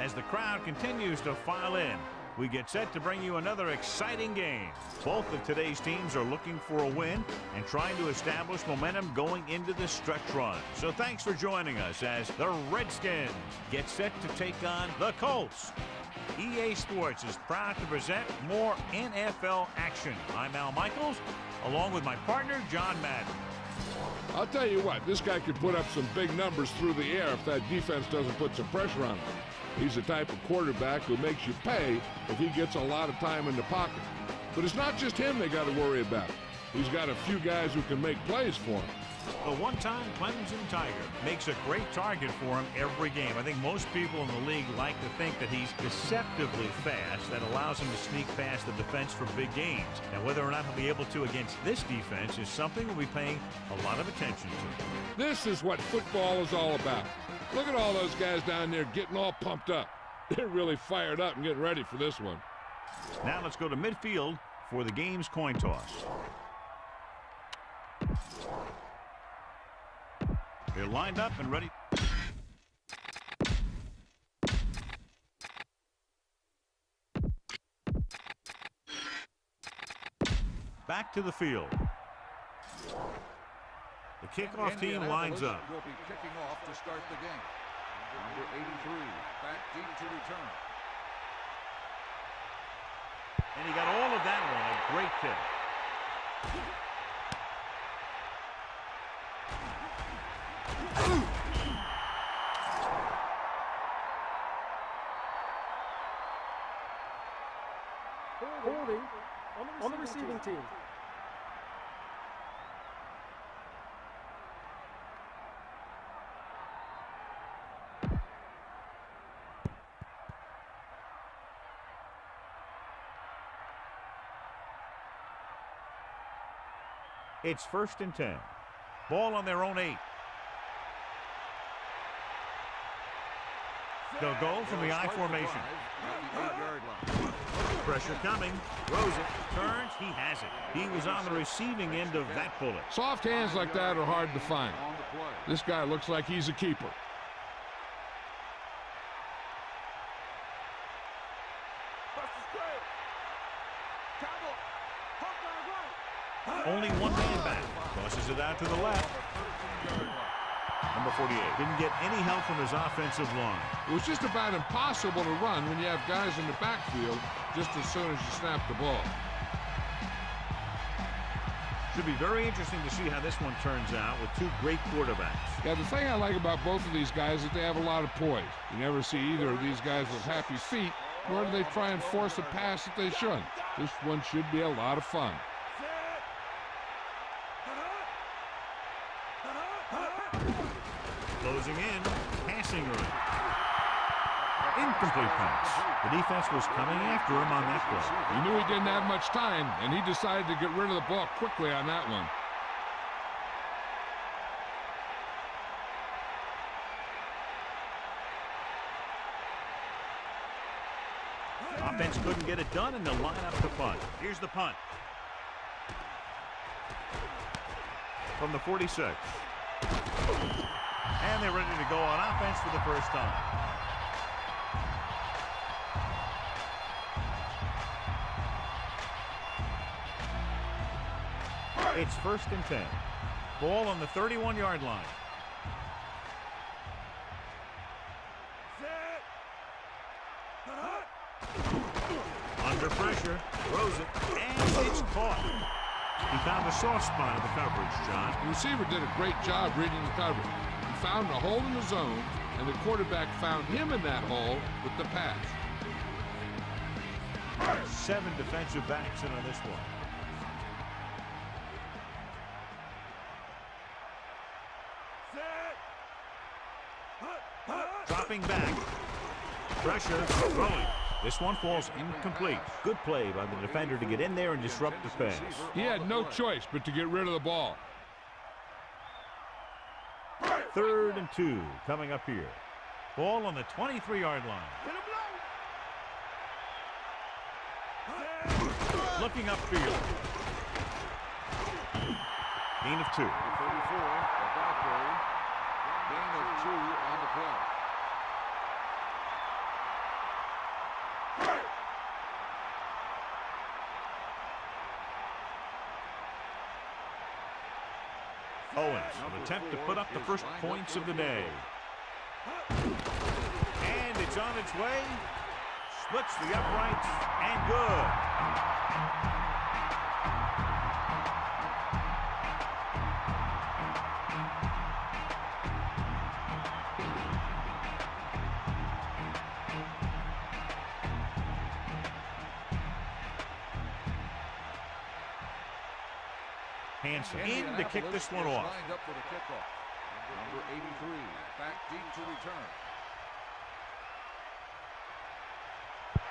as the crowd continues to file in. We get set to bring you another exciting game. Both of today's teams are looking for a win and trying to establish momentum going into the stretch run. So thanks for joining us as the Redskins get set to take on the Colts. EA Sports is proud to present more NFL action. I'm Al Michaels, along with my partner, John Madden. I'll tell you what, this guy could put up some big numbers through the air if that defense doesn't put some pressure on him. He's the type of quarterback who makes you pay if he gets a lot of time in the pocket. But it's not just him they got to worry about. He's got a few guys who can make plays for him. The one-time Clemson Tiger makes a great target for him every game. I think most people in the league like to think that he's deceptively fast. That allows him to sneak past the defense for big gains. Now, whether or not he'll be able to against this defense is something we'll be paying a lot of attention to. This is what football is all about. Look at all those guys down there getting all pumped up. They're really fired up and getting ready for this one. Now let's go to midfield for the game's coin toss. They're lined up and ready. Back to the field. The kickoff team lines up. Will be kicking off to start the game. Number 83, back deep to return. And he got all of that one. A great kick. Holding on the receiving team. It's 1st and 10. Ball on their own 8. They'll go from the I formation. Pressure coming. Throws it. Turns. He has it. He was on the receiving end of that bullet. Soft hands like that are hard to find. This guy looks like he's a keeper. Only one man back. Tosses it out to the left. Number 48. Didn't get any help from his offensive line. It was just about impossible to run when you have guys in the backfield just as soon as you snap the ball. Should be very interesting to see how this one turns out with two great quarterbacks. Yeah, the thing I like about both of these guys is that they have a lot of poise. You never see either of these guys with happy feet, nor do they try and force a pass that they shouldn't. This one should be a lot of fun. Closing in, passing room. Incomplete pass. The defense was coming after him on that play. He knew he didn't have much time, and he decided to get rid of the ball quickly on that one. Offense couldn't get it done, and they'll line up to punt. Here's the punt. From the 46. And they're ready to go on offense for the first time. It's 1st and 10. Ball on the 31-yard line. Under pressure, throws it, and it's caught. He found the soft spot of the coverage, John. The receiver did a great job reading the coverage. He found a hole in the zone, and the quarterback found him in that hole with the pass. 7 defensive backs in on this one. Dropping back. Pressure, throwing. This one falls incomplete. Good play by the defender to get in there and disrupt the pass. He had no choice but to get rid of the ball. 3rd and 2 coming up here. Ball on the 23-yard line. Looking upfield. Gain of 2. 34, the back goal. Gain of 2 on the play. Owens will attempt to put up the first points of the day. And it's on its way. Splits the uprights and good. Hansen in to kick this one off. Lined up for the kickoff. Number 83, back deep to return.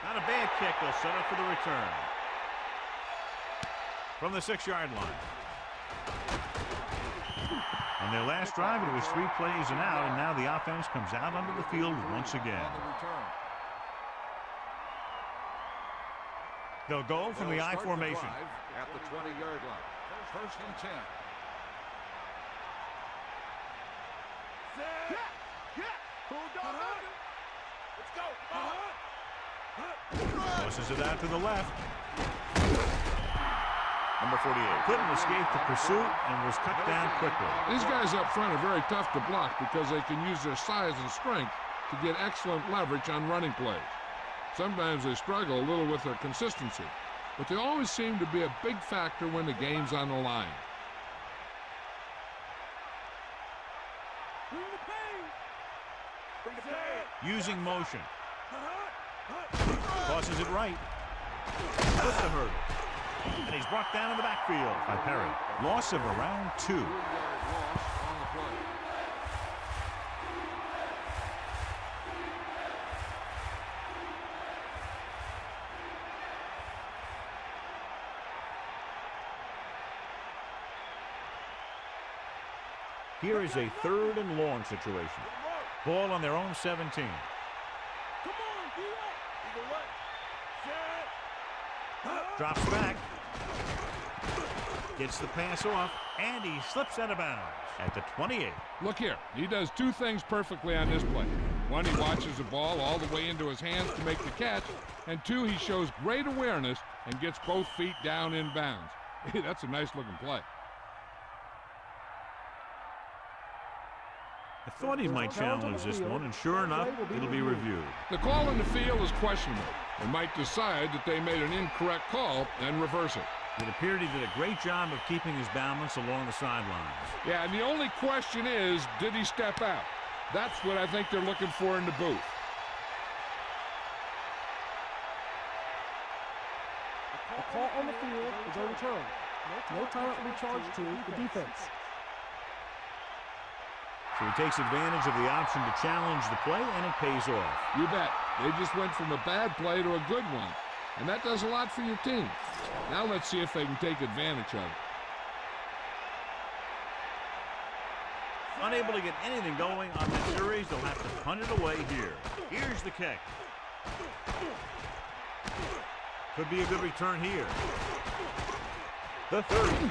Not a bad kick. They'll set up for the return. From the 6-yard line. On their last drive, it was 3 plays and out, and now the offense comes out onto the field once again. On the return. They'll go from the I formation. At the 20-yard line. First and 10. Tosses it out to the left. Number 48 couldn't escape the pursuit and was cut down quickly. These guys up front are very tough to block because they can use their size and strength to get excellent leverage on running plays. Sometimes they struggle a little with their consistency, but they always seem to be a big factor when the game's on the line. Using motion. Tosses it right. With the hurdle. And he's brought down in the backfield by Perry. Loss of around 2. 2-yard loss on the play. Here is a 3rd and long situation. Ball on their own 17. Drops back. Gets the pass off, and he slips out of bounds at the 28. Look here. He does 2 things perfectly on this play. 1, he watches the ball all the way into his hands to make the catch, and 2, he shows great awareness and gets both feet down in bounds. Hey, that's a nice-looking play. I thought he might challenge this one, and sure enough, it'll be reviewed. The call in the field is questionable. They might decide that they made an incorrect call and reverse it. It appeared he did a great job of keeping his balance along the sidelines. Yeah, and the only question is, did he step out? That's what I think they're looking for in the booth. The call on the field is overturned. No time will be charged to the defense. So he takes advantage of the option to challenge the play, and it pays off. You bet. They just went from a bad play to a good one. And that does a lot for your team. Now let's see if they can take advantage of it. Unable to get anything going on that series, they'll have to punt it away here. Here's the kick. Could be a good return here. The 30.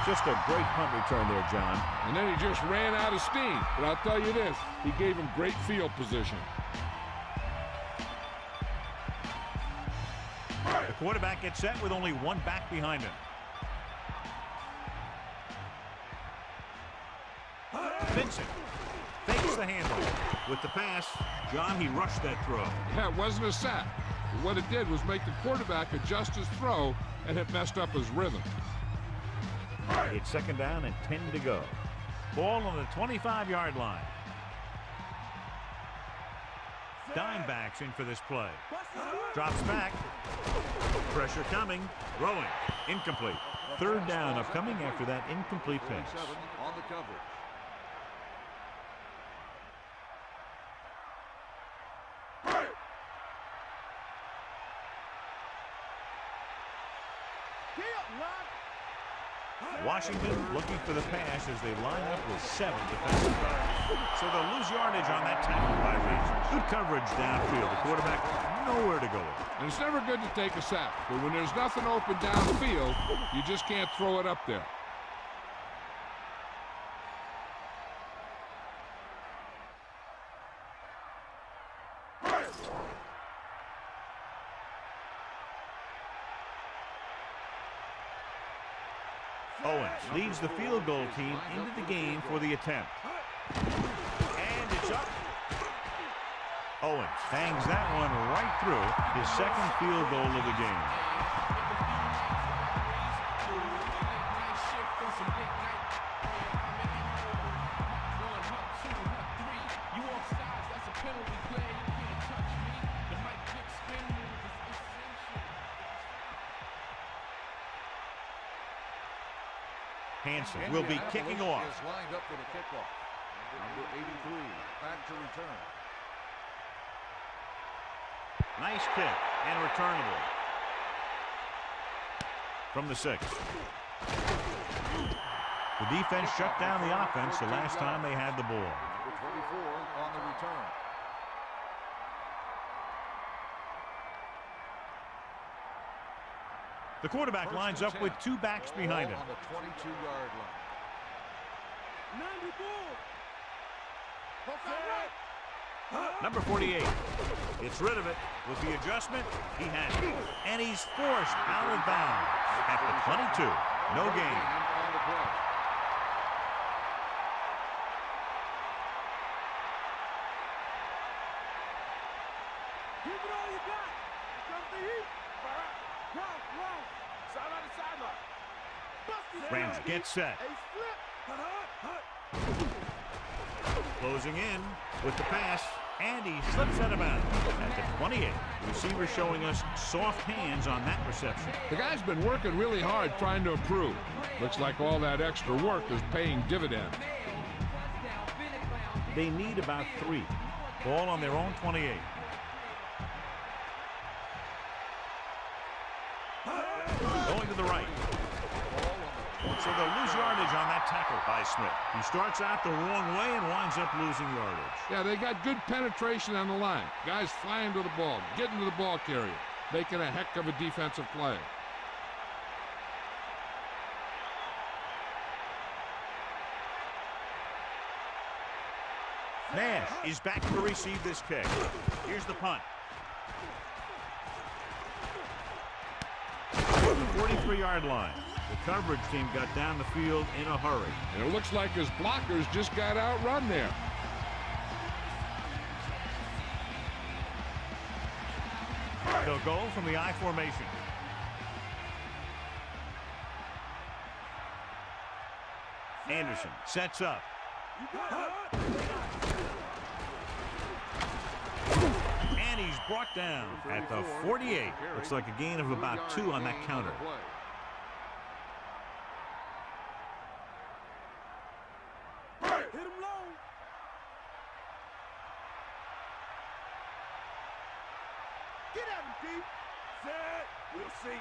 Just a great punt return there, John. And then he just ran out of steam. But I'll tell you this, he gave him great field position. The quarterback gets set with only 1 back behind him. Vincent fakes the handoff. With the pass, John, he rushed that throw. Yeah, it wasn't a sack. But what it did was make the quarterback adjust his throw, and it messed up his rhythm. It's 2nd down and 10 to go. Ball on the 25-yard line. Dimebacks in for this play. Drops back. Pressure coming. Throwing. Incomplete. 3rd down upcoming after that incomplete pass. 47 on the coverage. Washington looking for the pass as they line up with 7 defensive guards. So they'll lose yardage on that tackle by reason. Good coverage downfield. The quarterback nowhere to go with. And it's never good to take a sack, but when there's nothing open downfield, you just can't throw it up there. Owens leads the field goal team into the game for the attempt. And it's up. Owens bangs that one right through, his second field goal of the game. Hansen will be kicking off. Is lined up for the kickoff. Number 83 back to return. Nice kick and returnable. From the 6. The defense shut down the offense the last time they had the ball. Number 24 on the return. The quarterback lines up with 2 backs behind him. On the 22-yard line. Number 48 gets rid of it. With the adjustment, he had it. And he's forced out of bounds at the 22. No gain. On the play. Give it all you got. Comes the heat. Run. Sideline to sideline. Rams get set. Closing in with the pass. And he slips out of bounds at the 28. The receiver showing us soft hands on that reception. The guy's been working really hard trying to improve. Looks like all that extra work is paying dividends. They need about 3. Ball on their own 28. Going to the right. So they'll lose yardage on that tackle by Smith. He starts out the wrong way and winds up losing yardage. Yeah, they got good penetration on the line. Guys flying to the ball, getting to the ball carrier, making a heck of a defensive play. Nash is back to receive this kick. Here's the punt. 43-yard line. The coverage team got down the field in a hurry. And it looks like his blockers just got outrun there. They'll go from the I formation. Anderson sets up. And he's brought down at the 48. Looks like a gain of about 2 on that counter. Hit him low. Get at him, Pete. Set. We'll see.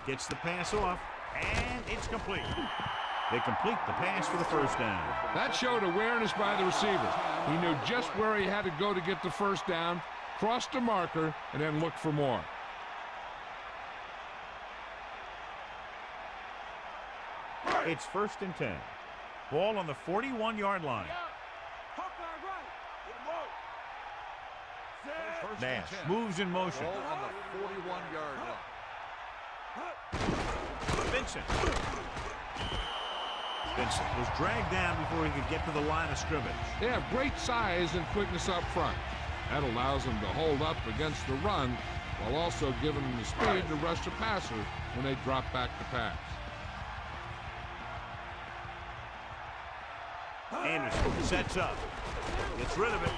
Gets the pass off, and it's complete. They complete the pass for the first down. That showed awareness by the receiver. He knew just where he had to go to get the first down, crossed the marker, and then looked for more. It's 1st and 10. Ball on the 41-yard line. Nash moves in motion. Ball on the 41-yard line. Vincent was dragged down before he could get to the line of scrimmage. They have great size and quickness up front. That allows them to hold up against the run while also giving them the speed to rush the passer when they drop back to pass. Anderson sets up. Gets rid of it.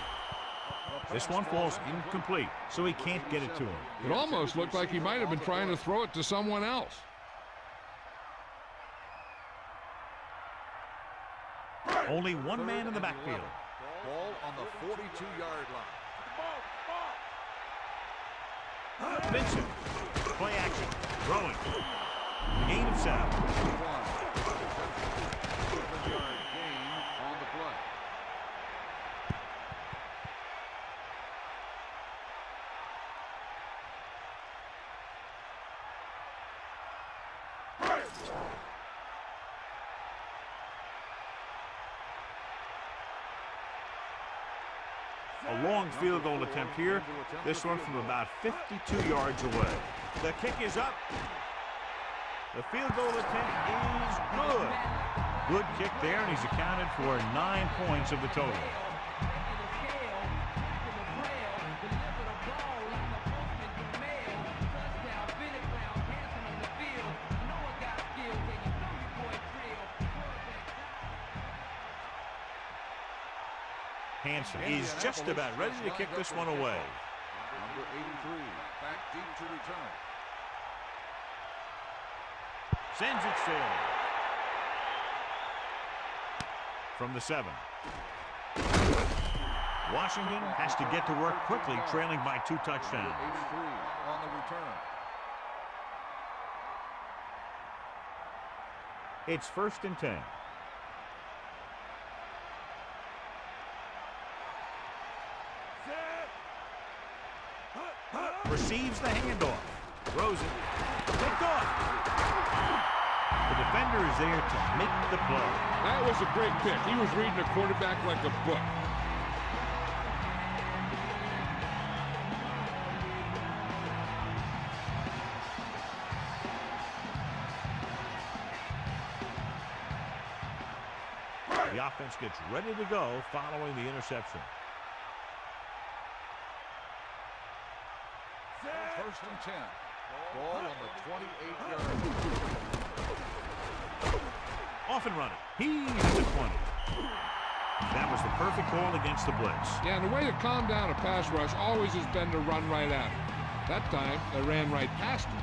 This one falls incomplete, so he can't get it to him. It almost looked like he might have been trying to throw it to someone else. Only one man in the backfield. Ball on the 42-yard line. Vincent, play action, throwing. Gain of 7. 7-yard gain on the play. A long field goal attempt here. This one from about 52 yards away. The kick is up. The field goal attempt is good. Good kick there, and he's accounted for 9 points of the total. Hansen is just about ready to kick this one away. Number 83, back deep to return. Sends it sailing. From the 7. Washington has to get to work quickly, trailing by 2 touchdowns. 83 on the return. It's 1st and 10. Receives the handoff. Throws it. Picked off. The defender is there to make the play. That was a great pick. He was reading the quarterback like a book. The offense gets ready to go following the interception. 1st and 10. Ball on the 28-yard line. Off and running. He's at the 20. That was the perfect call against the blitz. Yeah, and the way to calm down a pass rush always has been to run right at him. That time, they ran right past him.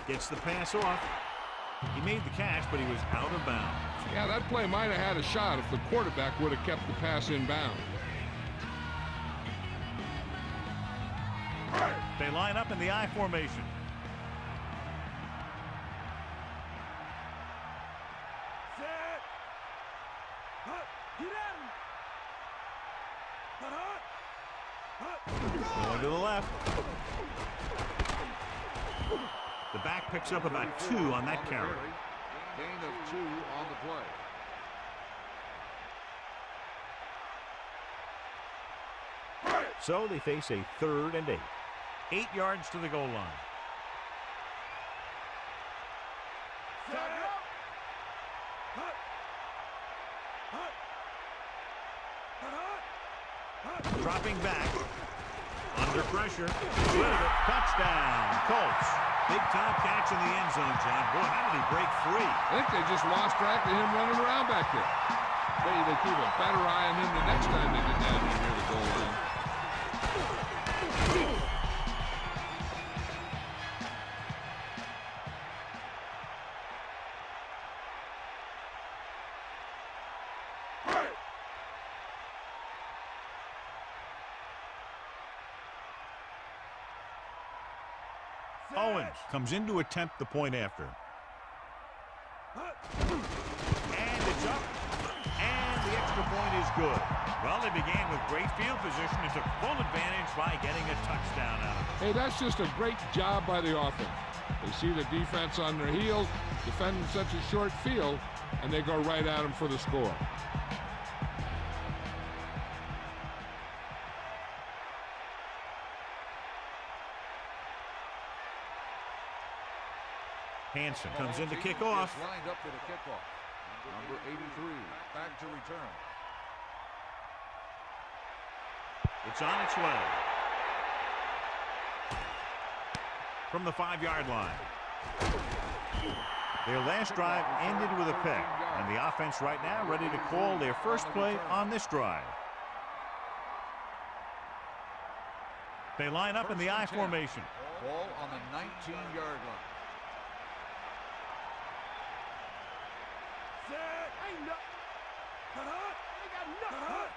Gets the pass off. He made the catch, but he was out of bounds. Yeah, that play might have had a shot if the quarterback would have kept the pass in bounds. They line up in the I formation. Going to the left. The back picks up about 2 on that carry. Gain of 2 on the play. So they face a 3rd and 8. 8 yards to the goal line. Dropping back. Under pressure. Touchdown, Colts. Big time catch in the end zone, John. Boy, how did he break free? I think they just lost track of him running around back there. Maybe they keep a better eye on him the next time they get down near the goal line. Owens comes in to attempt the point after. And it's up. And the extra point is good. Well, they began with great field position and took full advantage by getting a touchdown out of it. Hey, that's just a great job by the offense. They see the defense on their heels, defending such a short field, and they go right at them for the score. Hansen comes in to kick off. Lined up for the kickoff. Number 83, back to return. It's on its way. From the 5-yard line. Their last drive ended with a pick, and the offense right now ready to call their first play on this drive. They line up in the I formation. Ball on the 19-yard line.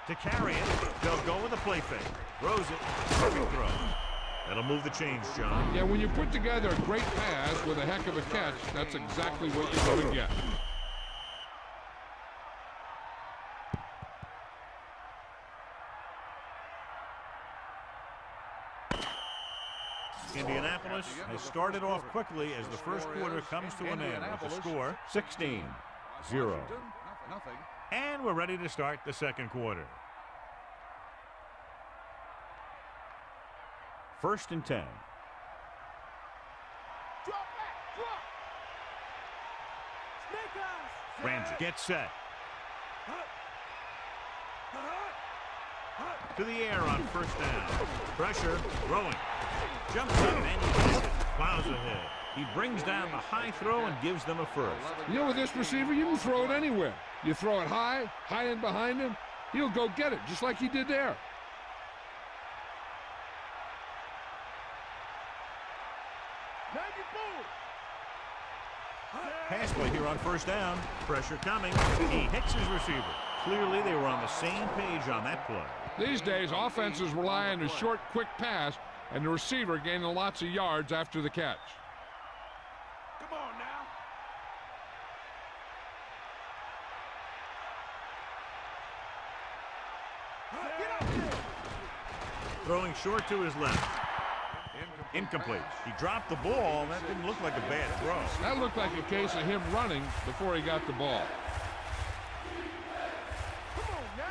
To carry it, they'll go with a play fake. Throws it. Perfect throw. That'll move the chains, John. Yeah, when you put together a great pass with a heck of a catch, that's exactly what you're going to get. Indianapolis has started off quickly as the first quarter comes to an end with the score 16-0. Nothing. And we're ready to start the second quarter. 1st and 10. Drop back, drop. Snake eyes. Ramsey gets set. To the air on 1st down. Pressure, throwing. Jumps up and he hits it. Plows ahead. He brings down the high throw and gives them a first. You know, with this receiver, you can throw it anywhere. You throw it high and behind him, he'll go get it, just like he did there. Pass play here on 1st down. Pressure coming. He hits his receiver. Clearly, they were on the same page on that play. These days, offenses rely on a short, quick pass, and the receiver gaining lots of yards after the catch. Come on now. Get up there. Throwing short to his left. Incomplete. He dropped the ball. That didn't look like a bad throw. That looked like a case of him running before he got the ball. Come on now.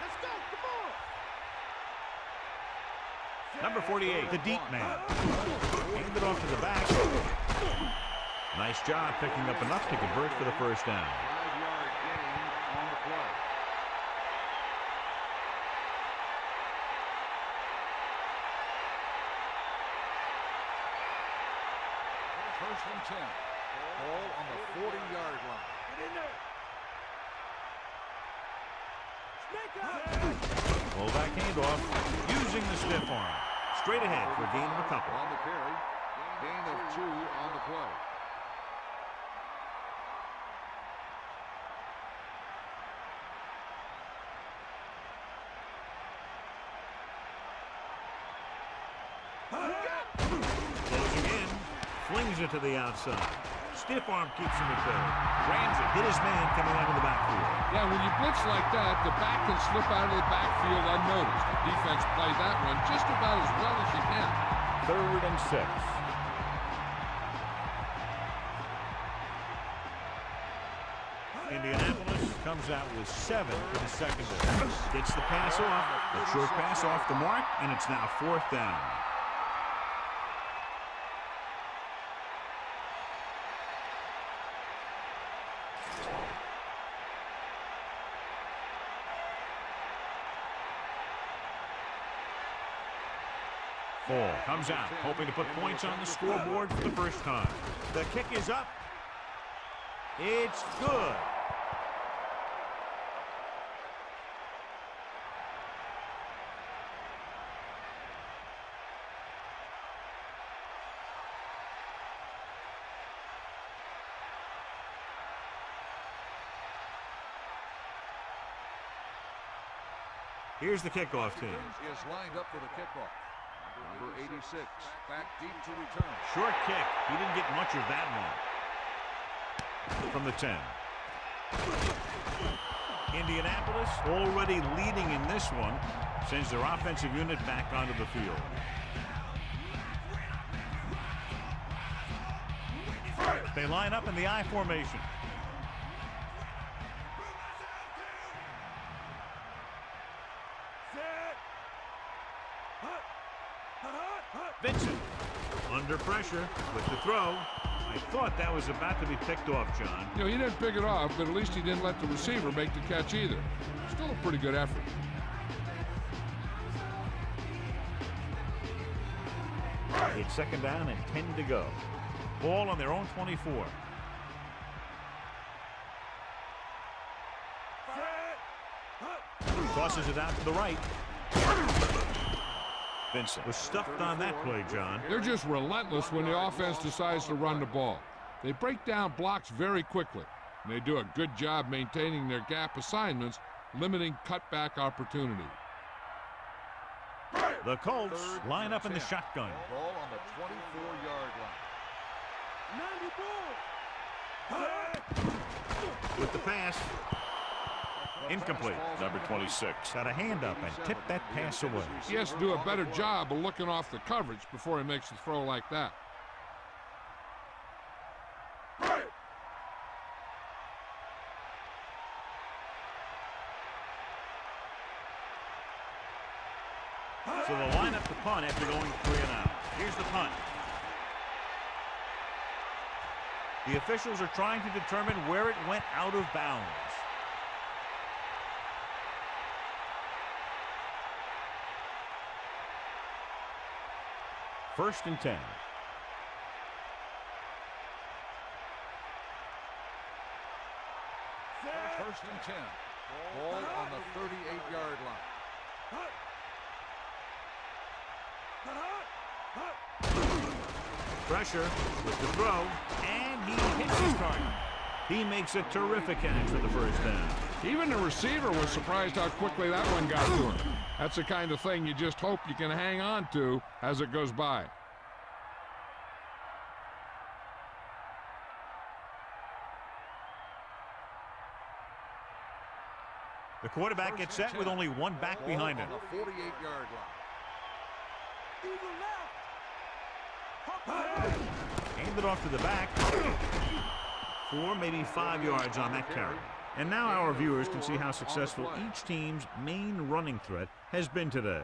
Let's go. Come on. Number 48, the deep man. Handed off to the back. Nice job picking up enough to convert for the 1st down. 5-yard gain on the play. First and 10. Ball on the 40-yard line. Get in there. Snake eyes. Fullback handoff. Using the stiff arm. Straight ahead for a gain of a couple. On the carry. Gain of 2 on the play. Closing in. Flings it to the outside. Stiff arm keeps him at bay. Ramsey hit his man coming out of the backfield. Yeah, when you blitz like that, the back can slip out of the backfield unnoticed. The defense played that one just about as well as you can. 3rd and 6. Indianapolis comes out with 7 for the secondary. Gets the pass off. The short pass off the mark, and it's now 4th down. Ball comes out, hoping to put points on the scoreboard for the 1st time. The kick is up. It's good. Here's the kickoff team. Is lined up for the kickoff. Number 86, back deep to return. Short kick. He didn't get much of that one. From the 10. Indianapolis already leading in this one, sends their offensive unit back onto the field. They line up in the I formation. Vincent under pressure with the throw. I thought that was about to be picked off, John. You know, he didn't pick it off, but at least he didn't let the receiver make the catch either. Still a pretty good effort. It's 2nd down and 10 to go. Ball on their own 24. Tosses it out to the right. Vincent was stuffed on that play, John. They're just relentless when the offense decides to run the ball. They break down blocks very quickly, and they do a good job maintaining their gap assignments, limiting cutback opportunity. The Colts line up in the shotgun. Ball on the 24-yard line. With the pass. Incomplete. Number 26. Got a hand up and tipped that pass away. He has to do a better job of looking off the coverage before he makes a throw like that. So they'll line up the punt after going 3 and out. Here's the punt. The officials are trying to determine where it went out of bounds. First and 10. First and 10. Ball on the 38-yard line. Pressure with the throw, and he hits his target. He makes a terrific catch for the first down. Even the receiver was surprised how quickly that one got to him. That's the kind of thing you just hope you can hang on to as it goes by. The quarterback gets set with only one back behind him. On the 48-yard line. Hand it off to the back. 4, maybe 5 yards on that carry. And now our viewers can see how successful each team's main running threat has been today.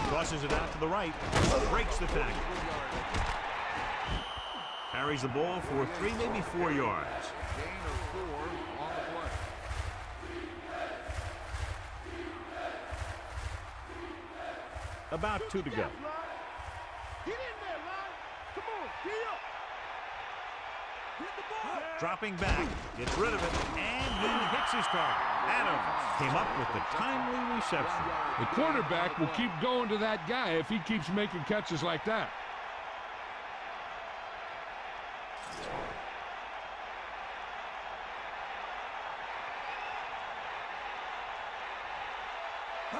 Crosses it out to the right. Breaks the tackle. Carries the ball for 3, maybe 4 yards. Gain of 4 on the play. About 2 to go. Get in there, Lon. Come on, get up. Hit the ball. Dropping back, gets rid of it, and he hits his target. Adams came up with the timely reception. The quarterback will keep going to that guy if he keeps making catches like that.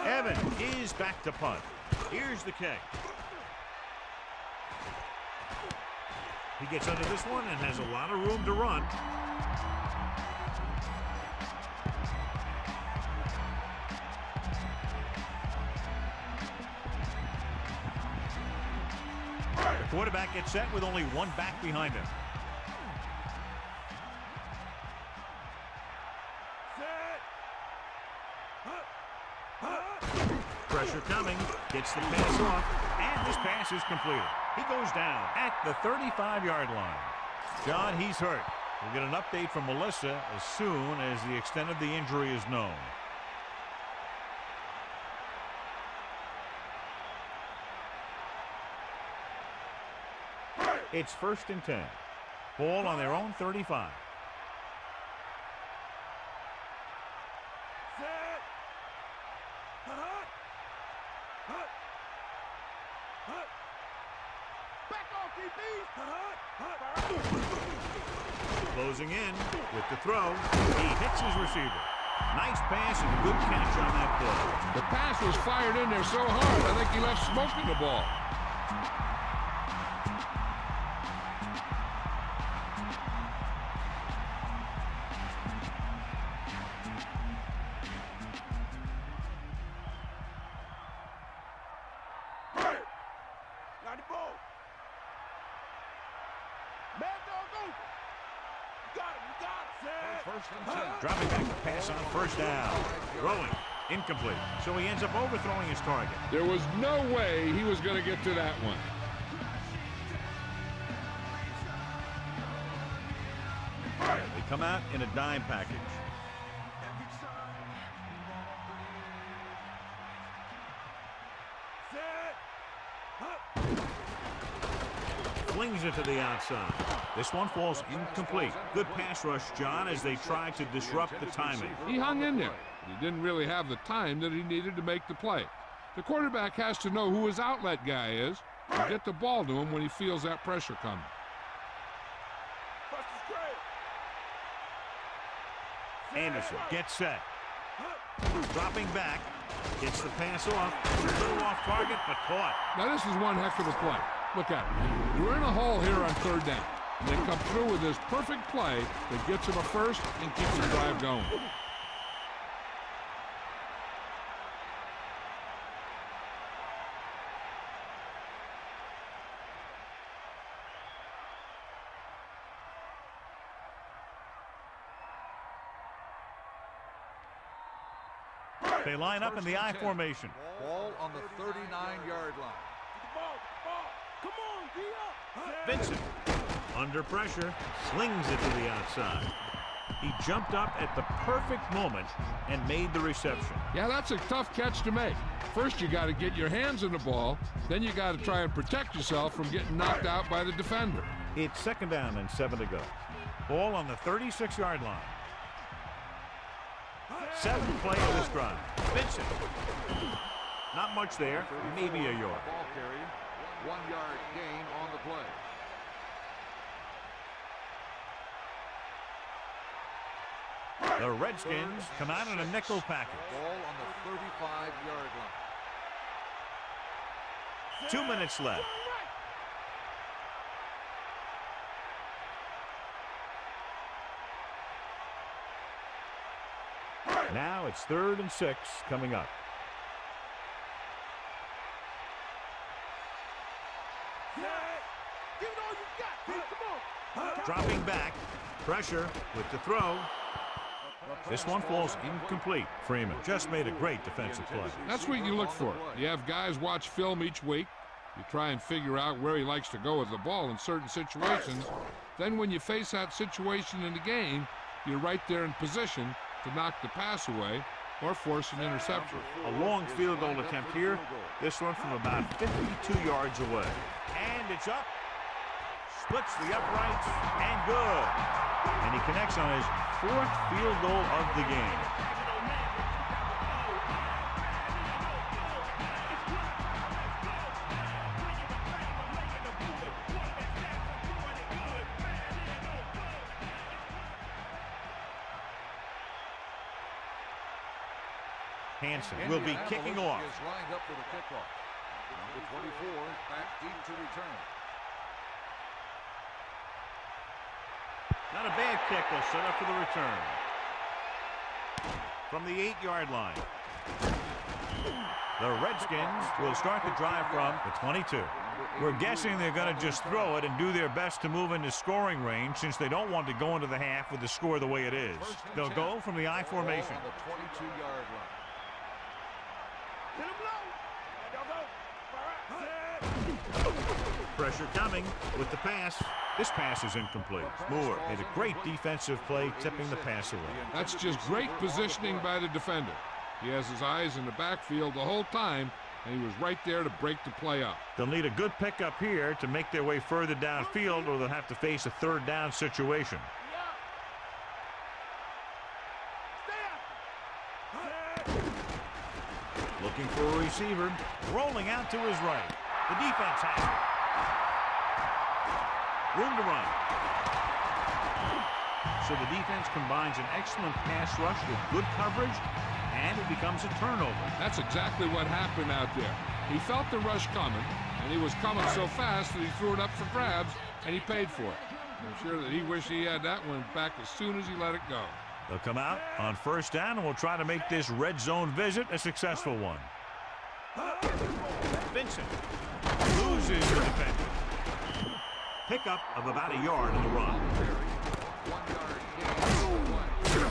Evans is back to punt. Here's the kick. He gets under this one and has a lot of room to run. The quarterback gets set with only one back behind him. Pressure coming, gets the pass off, and this pass is completed. He goes down at the 35-yard line. John, he's hurt. We'll get an update from Melissa as soon as the extent of the injury is known. It's first and 10. Ball on their own 35. Closing in with the throw. He hits his receiver. Nice pass and a good catch on that play. The pass was fired in there so hard, I think he left smoke in the ball. Got the ball. Man dog over. You got it. First and 10. Dropping back to pass on first down. Throwing. Incomplete. So he ends up overthrowing his target. There was no way he was going to get to that one. They come out in a dime package. Flings it to the outside. This one falls incomplete. Good pass rush, John, as they try to disrupt the timing. He hung in there. He didn't really have the time that he needed to make the play. The quarterback has to know who his outlet guy is and get the ball to him when he feels that pressure coming. Anderson gets set. Dropping back. Gets the pass off. A little off target, but caught. Now this is one heck of a play. Look at it. We're in a hole here on third down. And they come through with this perfect play that gets them a first and keeps the drive going. They line up in the I formation. Ball on the 39-yard line. Come on, D up. Vincent, under pressure, slings it to the outside. He jumped up at the perfect moment and made the reception. Yeah, that's a tough catch to make. First, you got to get your hands on the ball. Then you got to try and protect yourself from getting knocked out by the defender. It's 2nd down and 7 to go. Ball on the 36-yard line. 7th play of this drive. Vincent. Not much there. Maybe a yard. Ball carry. 1-yard gain on the play. The Redskins come out in a nickel package. Ball on the 35-yard line. 2 minutes left. Now it's 3rd and 6 coming up. Give it all you got. Come on. Dropping back. Pressure with the throw. This one falls incomplete. Freeman just made a great defensive play. That's what you look for. You have guys watch film each week. You try and figure out where he likes to go with the ball in certain situations. Then when you face that situation in the game, you're right there in position to knock the pass away or force an interception. A long field goal attempt here. This one from about 52 yards away. And it's up. Splits the uprights and good. And he connects on his 4th field goal of the game. Hansen will be kicking off. Is lined up for the kickoff. Number 24 back deep to return. Not a bad kick. They'll set up for the return. From the 8-yard line. The Redskins will start the drive from the 22. We're guessing they're going to just throw it and do their best to move into scoring range since they don't want to go into the half with the score the way it is. They'll go from the I formation. Ball on the 22-yard line. Pressure coming with the pass. This pass is incomplete. Moore made a great defensive play, tipping the pass away. That's just great positioning by the defender. He has his eyes in the backfield the whole time, and he was right there to break the play up. They'll need a good pickup here to make their way further downfield, or they'll have to face a 3rd down situation. Looking for a receiver, rolling out to his right. The defense has it. Room to run. So the defense combines an excellent pass rush with good coverage, and it becomes a turnover. That's exactly what happened out there. He felt the rush coming, and he was coming so fast that he threw it up for grabs, and he paid for it. I'm sure that he wished he had that one back as soon as he let it go. They'll come out on 1st down, and we'll try to make this red zone visit a successful one. Vincent loses the defender. Pickup of about a yard in the run. 1-yard gain.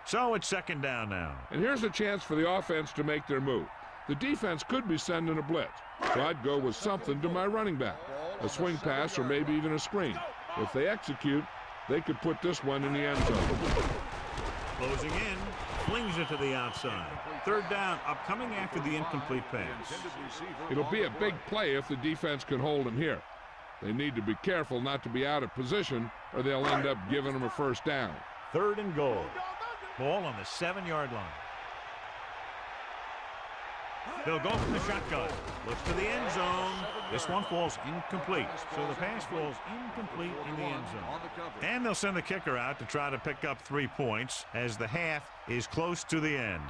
So it's 2nd down now. And here's a chance for the offense to make their move. The defense could be sending a blitz, so I'd go with something to my running back. A swing pass or maybe even a screen. If they execute, they could put this one in the end zone. Closing in, flings it to the outside. 3rd down, upcoming after the incomplete pass. It'll be a big play if the defense can hold him here. They need to be careful not to be out of position, or they'll end up giving him a 1st down. 3rd and goal. Ball on the 7-yard line. They'll go from the shotgun. Looks to the end zone. This one falls incomplete. So the pass falls incomplete in the end zone. And they'll send the kicker out to try to pick up 3 points as the half is close to the end.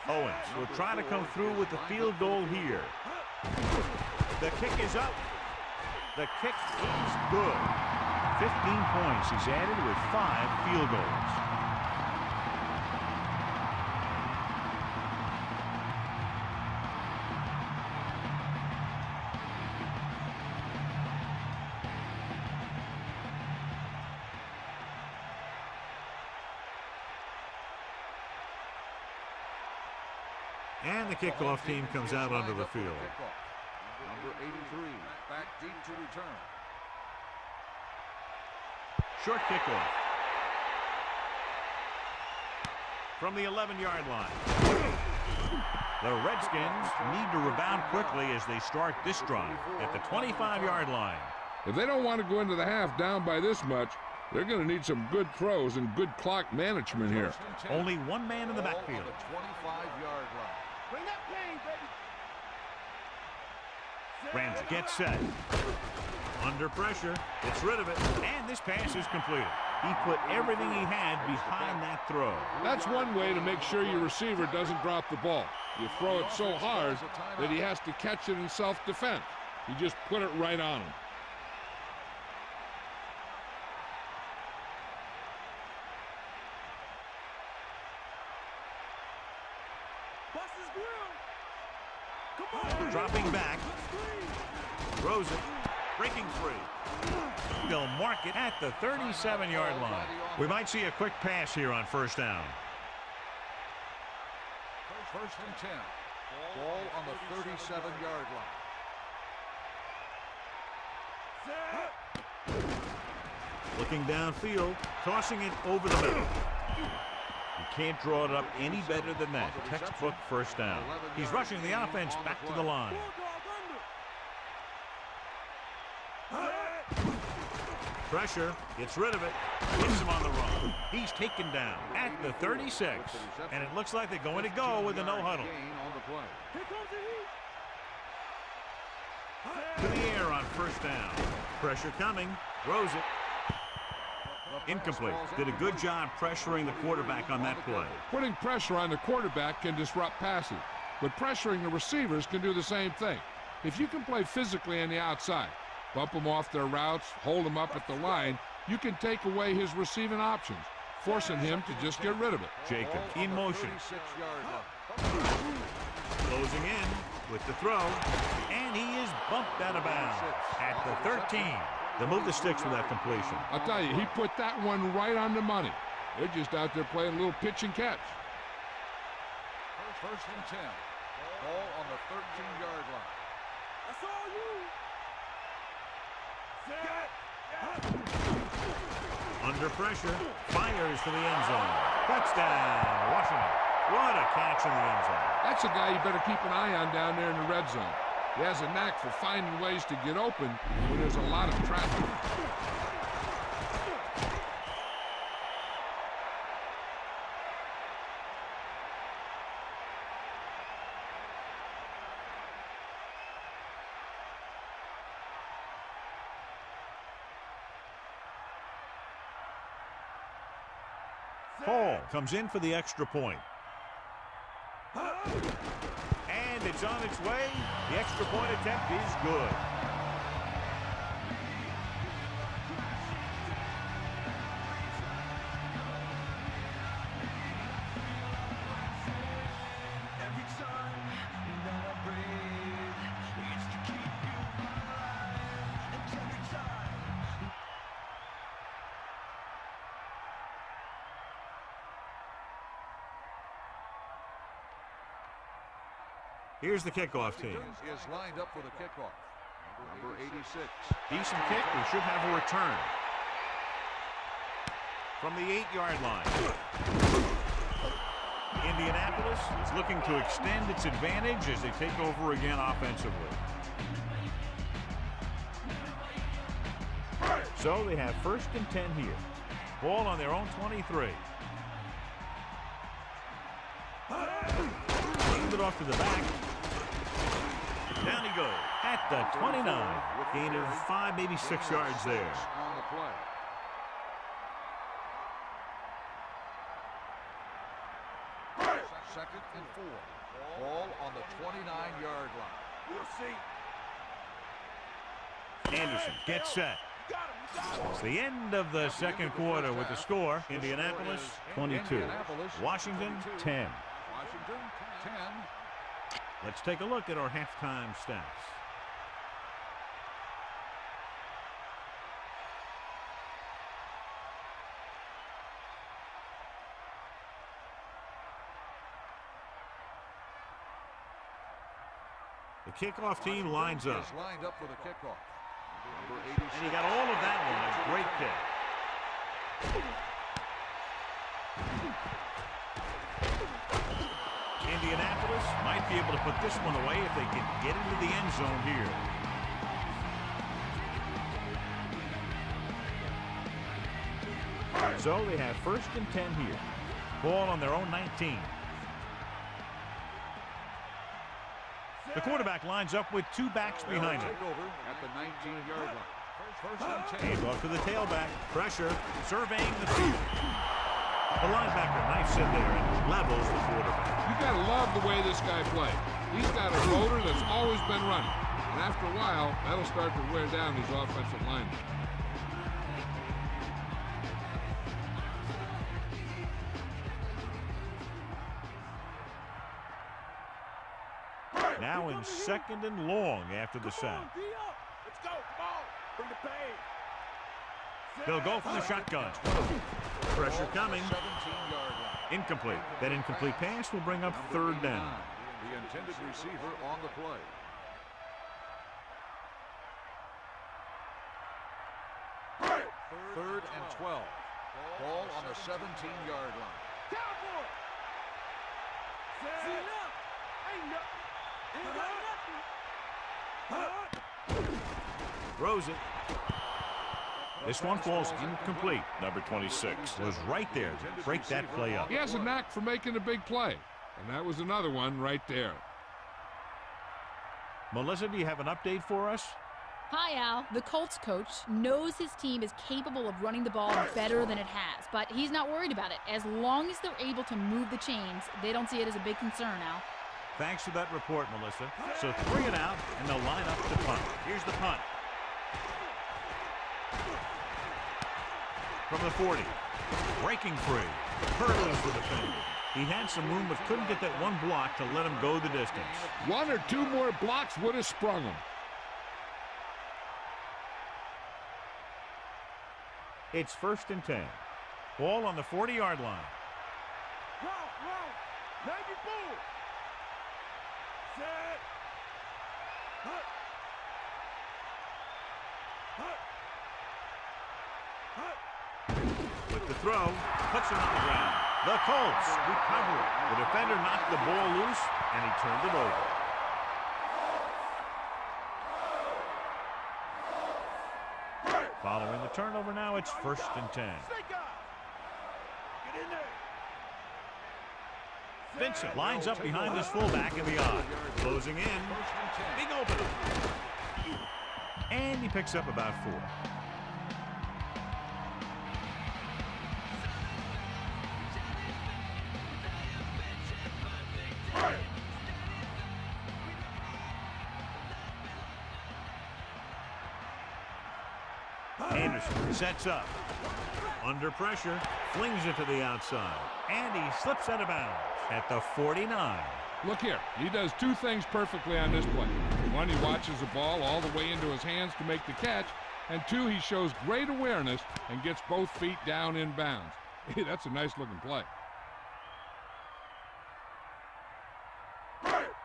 Owens will try to come through with the field goal here. The kick is up. The kick is good. 15 points he's added with 5 field goals. And the kickoff team comes out onto the field. Number 83, back deep to return. Short kickoff. From the 11-yard line. The Redskins need to rebound quickly as they start this drive at the 25-yard line. If they don't want to go into the half down by this much, they're going to need some good throws and good clock management here. Only one man in the backfield. 25-yard line. Bring that pain, baby. Ramsey gets set. Under pressure, gets rid of it, and this pass is completed. He put everything he had behind that throw. That's one way to make sure your receiver doesn't drop the ball. You throw it so hard that he has to catch it in self-defense. You just put it right on him. Dropping back. Throws it. Breaking free. They'll mark it at the 37-yard line. We might see a quick pass here on first down. First and 10. Ball on the 37-yard line. Looking downfield, tossing it over the middle. You can't draw it up any better than that. Textbook first down. He's rushing the offense back to the line. Pressure, gets rid of it, hits him on the run. He's taken down at the 36, and it looks like they're going to go with a no-huddle. To the air on first down. Pressure coming, throws it. Incomplete. Did a good job pressuring the quarterback on that play. Putting pressure on the quarterback can disrupt passing, but pressuring the receivers can do the same thing. If you can play physically on the outside, bump them off their routes, hold them up at the line, you can take away his receiving options, forcing him to just get rid of it. Jacobs in motion. Closing in with the throw, and he is bumped out of bounds at the 13. They'll move the sticks with that completion. I'll tell you, he put that one right on the money. They're just out there playing a little pitch and catch. First and 10. Ball on the 13-yard line. That's all you. Under pressure, fires to the end zone. Touchdown, Washington. What a catch in the end zone. That's a guy you better keep an eye on down there in the red zone. He has a knack for finding ways to get open when there's a lot of traffic. Hall comes in for the extra point. And it's on its way. The extra point attempt is good. Here's the kickoff team. Is lined up for the kickoff. Number 86. Decent kick. We should have a return. From the 8-yard line. Indianapolis is looking to extend its advantage as they take over again offensively. So they have 1st and 10 here. Ball on their own 23. Aimed it off to the back. Down he goes at the 29. Gain of 5, maybe 6 yards there. On the play. Second and 4. Ball on the 29-yard line. We'll see. Anderson gets set. It's the end of the second quarter with the score. Indianapolis 22. Washington 10. Washington 10. Let's take a look at our halftime stats. The kickoff team lines up. Is lined up for the kickoff. Number 86. And he got all of that one. A great kick. Indianapolis might be able to put this one away if they can get into the end zone here. So they have 1st and 10 here. Ball on their own 19. The quarterback lines up with 2 backs behind him. Take over at the 19-yard line. 1st and 10. Hand off to the tailback. Pressure. Surveying the field. The linebacker knifes in there and levels the quarterback. You got to love the way this guy plays. He's got a rotor that's always been running. And after a while, that'll start to wear down these offensive linemen. Now in 2nd and long after the sack. Let's go. Come on. Bring the pain. They'll go from the shotgun. Pressure coming. 17-yard line. Incomplete. That incomplete pass will bring up 3rd down. The intended receiver on the play. Third and 12. Ball on the 17-yard line. Cowboy. See enough. Ain't nothing. Ain't got nothing. Throws it. This one falls incomplete. Number 26 was right there to break that play up. He has a knack for making a big play. And that was another one right there. Melissa, do you have an update for us? Hi, Al. The Colts coach knows his team is capable of running the ball better than it has, but he's not worried about it. As long as they're able to move the chains, they don't see it as a big concern, Al. Thanks for that report, Melissa. So 3 and out, and they'll line up to punt. Here's the punt. From the 40. Breaking free. Hurdles the defender. He had some room, but couldn't get that one block to let him go the distance. 1 or 2 more blocks would have sprung him. It's 1st and 10. Ball on the 40-yard line. Wrong. 94. Set. Hut. With the throw, puts it on the ground. The Colts recover it. The defender knocked the ball loose, and he turned it over. Following the turnover now, it's 1st and 10. Snake eye. Get in there. Vincent lines up behind his fullback in the odd. Closing in. Big opening. And he picks up about 4. Anderson sets up. Under pressure, flings it to the outside. And he slips out of bounds at the 49. Look here. He does 2 things perfectly on this play. 1, he watches the ball all the way into his hands to make the catch. And 2, he shows great awareness and gets both feet down in bounds. Hey, that's a nice-looking play.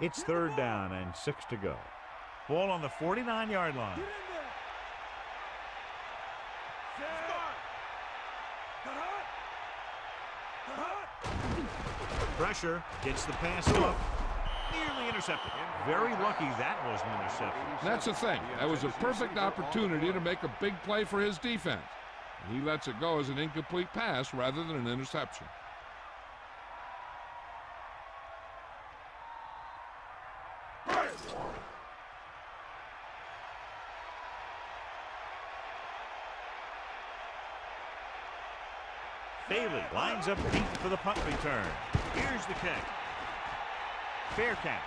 It's 3rd down and 6 to go. Ball on the 49-yard line. Pressure gets the pass off. Nearly intercepted. Very lucky that was an interception. That's the thing. That was a perfect opportunity to make a big play for his defense. And he lets it go as an incomplete pass rather than an interception. Bailey lines up deep for the punt return. Here's the kick. Fair catch.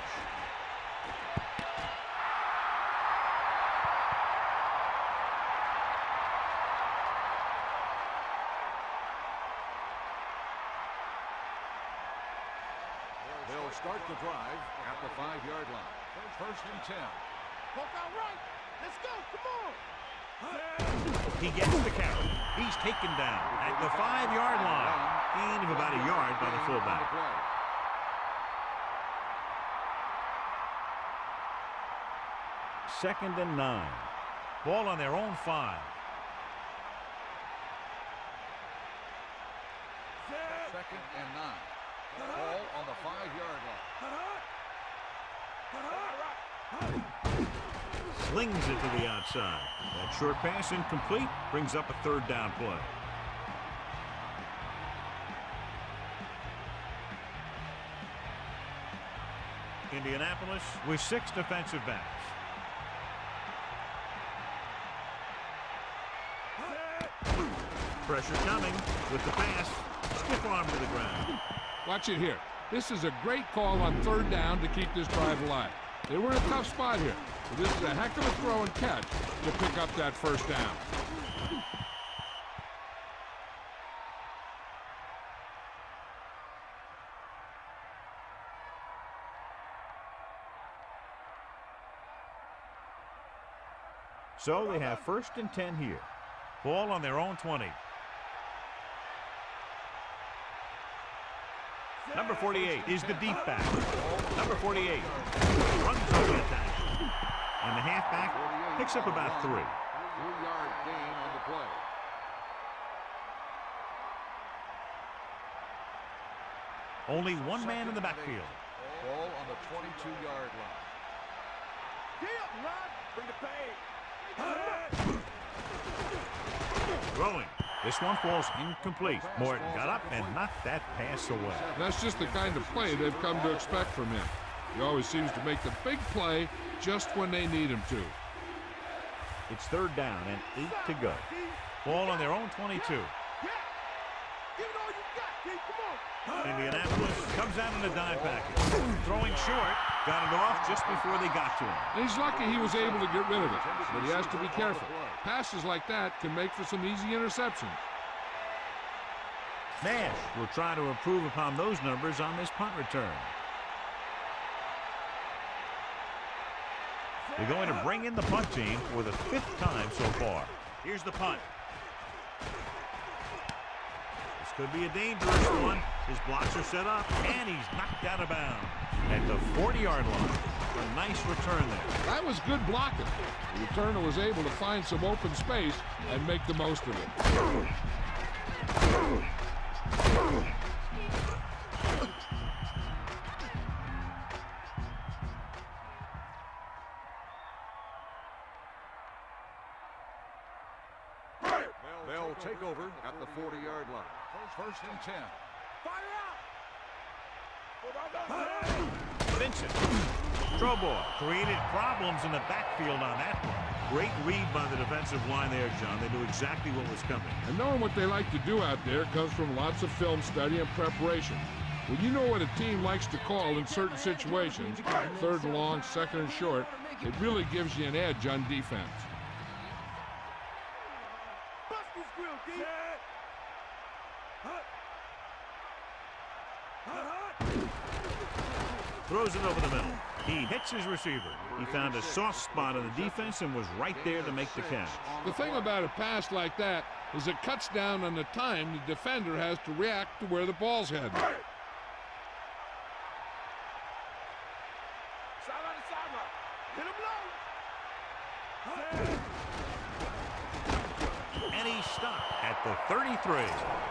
They'll start the drive at the 5-yard line. First and 10. Walk out right. Let's go. Come on. He gets the carry. He's taken down at the 5-yard line. Gain of about a yard by the fullback. Second and 9. Ball on their own 5. Second and 9. Ball on the 5-yard line. Slings it to the outside. That short pass incomplete brings up a 3rd down play. Indianapolis with 6 defensive backs. Pressure coming with the pass. Stiff arm to the ground. Watch it here. This is a great call on 3rd down to keep this drive alive. They were in a tough spot here, but this is a heck of a throw and catch to pick up that 1st down. So they have 1st and 10 here. Ball on their own 20. Number 48 is the deep back. Number 48 runs over the tackle. And the halfback picks up about 3. 3-yard gain on the play. Only one man in the backfield. Ball on the 22-yard line. Get up, Rod. Bring the pain. Throwing. This one falls incomplete. Morton got up and knocked that pass away. That's just the kind of play they've come to expect from him. He always seems to make the big play just when they need him to. It's 3rd down and 8 to go. Ball on their own 22. Give it all you got, D. Come on. Indianapolis comes out in a dime package. Throwing short. Got it off just before they got to him. And he's lucky he was able to get rid of it, but he has to be careful. Passes like that can make for some easy interceptions. Nash will try to improve upon those numbers on this punt return. They're going to bring in the punt team for the 5th time so far. Here's the punt. This could be a dangerous one. His blocks are set up, and he's knocked out of bounds at the 40-yard line. A nice return there. That was good blocking. The returner was able to find some open space and make the most of it. They'll take over at the 40-yard line. First and 10. Fire out. Vincent, throw ball, created problems in the backfield on that one. Great read by the defensive line there, John. They knew exactly what was coming. And knowing what they like to do out there comes from lots of film study and preparation. When you know what a team likes to call in certain situations, 3rd and long, 2nd and short, it really gives you an edge on defense. Bust this grill, D. Throws it over the middle. He hits his receiver. He found a soft spot on the defense and was right there to make the catch. The thing about a pass like that is it cuts down on the time the defender has to react to where the ball's headed. Sideline to sideline. Hit him low. And he's stopped at the 33.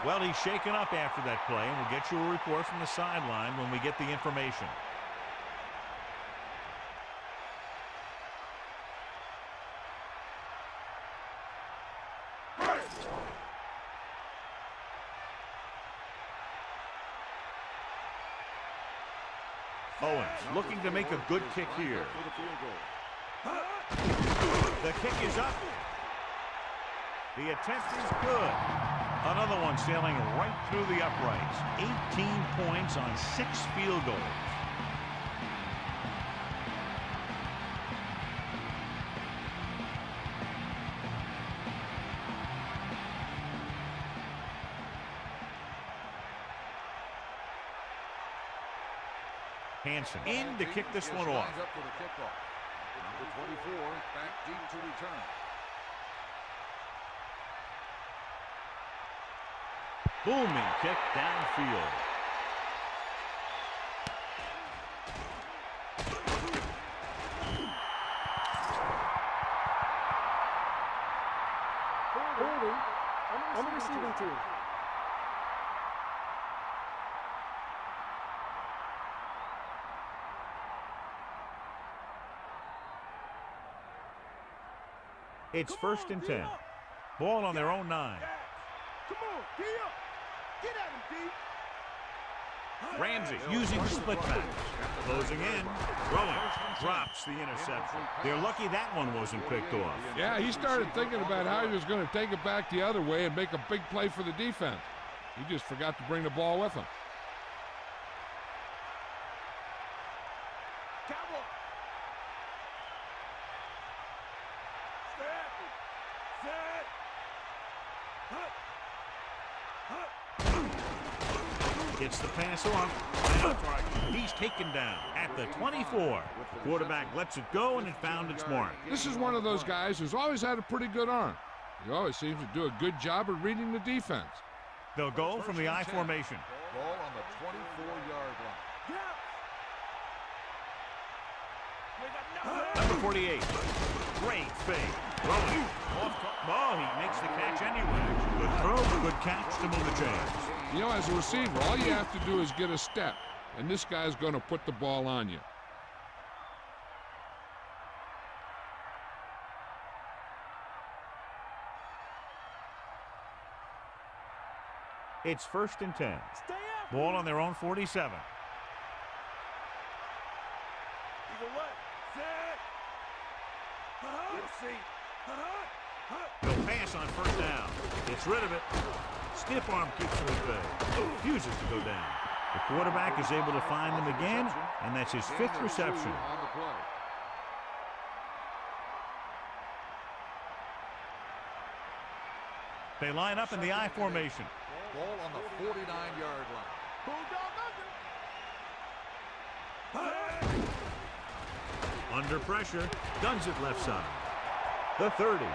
Well, he's shaken up after that play, and we'll get you a report from the sideline when we get the information. Owens looking to make a good kick here. The kick is up. The attempt is good. Another one sailing right through the uprights. 18 points on 6 field goals. Hansen in to kick this one off. Up for the kickoff. Number 24 back deep to return. Booming kick downfield. Holding on the receiving team. It's 1st and 10. Ball on their own 9. Come on, D up. Get at him, D. Ramsey using the split pass. Closing in. Throwing. Drops the interception. They're lucky that one wasn't picked off. Yeah, he started thinking about how he was going to take it back the other way and make a big play for the defense. He just forgot to bring the ball with him. Cowboy. Gets the pass off. He's taken down at the 24. The quarterback lets it go, and it found its mark. This is one of those guys who's always had a pretty good arm. He always seems to do a good job of reading the defense. They'll go from the I formation. Ball on the 24-yard line. Number 48. Great fake. Throwing. Oh, he makes the catch anyway. Good throw, good catch to move the chains. You know, as a receiver, all you have to do is get a step, and this guy's going to put the ball on you. It's 1st and 10. Ball on their own 47. They'll pass on 1st down. Gets rid of it. Stiff arm keeps him at bay. Refuses to go down. The quarterback is able to find them again, and that's his 5th reception. On the play. They line up in the I formation. Ball on the 49-yard line. Under pressure, guns it left side. The 30,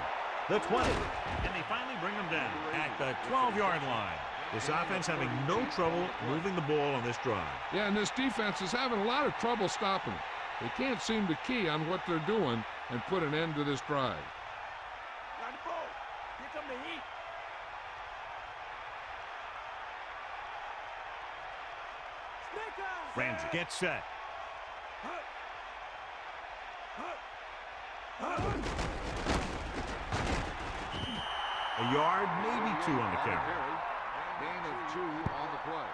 the 20, and they finally bring them down at the 12-yard line. This offense having no trouble moving the ball on this drive. Yeah, and this defense is having a lot of trouble stopping it. They can't seem to key on what they're doing and put an end to this drive. Ramsey gets set. A yard, maybe 2 on the carry. Gain of 2 on the play.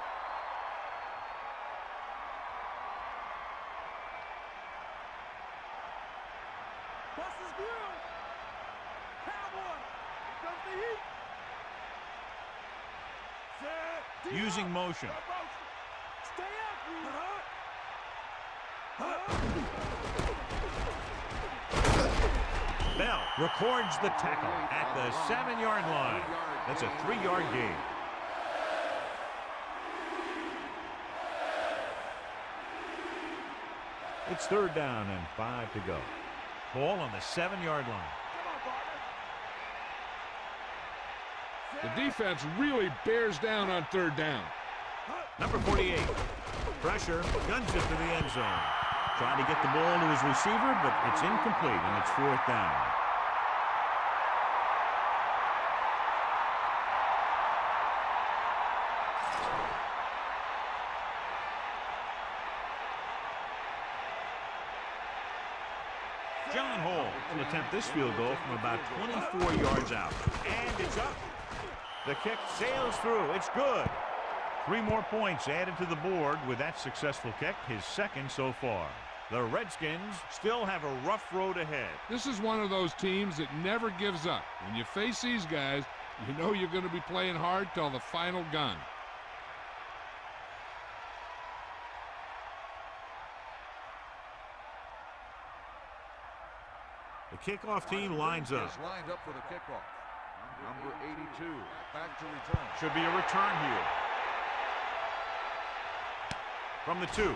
Using motion. Bell records the tackle at the 7-yard line. That's a 3-yard gain. It's 3rd down and 5 to go. Ball on the 7-yard line. The defense really bears down on 3rd down. Number 48. Pressure, guns it to the end zone. Trying to get the ball to his receiver, but it's incomplete, and it's 4th down. John Hall will attempt this field goal from about 24 yards out. And it's up. The kick sails through. It's good. 3 more points added to the board with that successful kick, his second so far. The Redskins still have a rough road ahead. This is one of those teams that never gives up. When you face these guys, you know you're going to be playing hard till the final gun. The kickoff team lines up. Lined up for the kickoff. Number 82, back to return. Should be a return here. From the 2.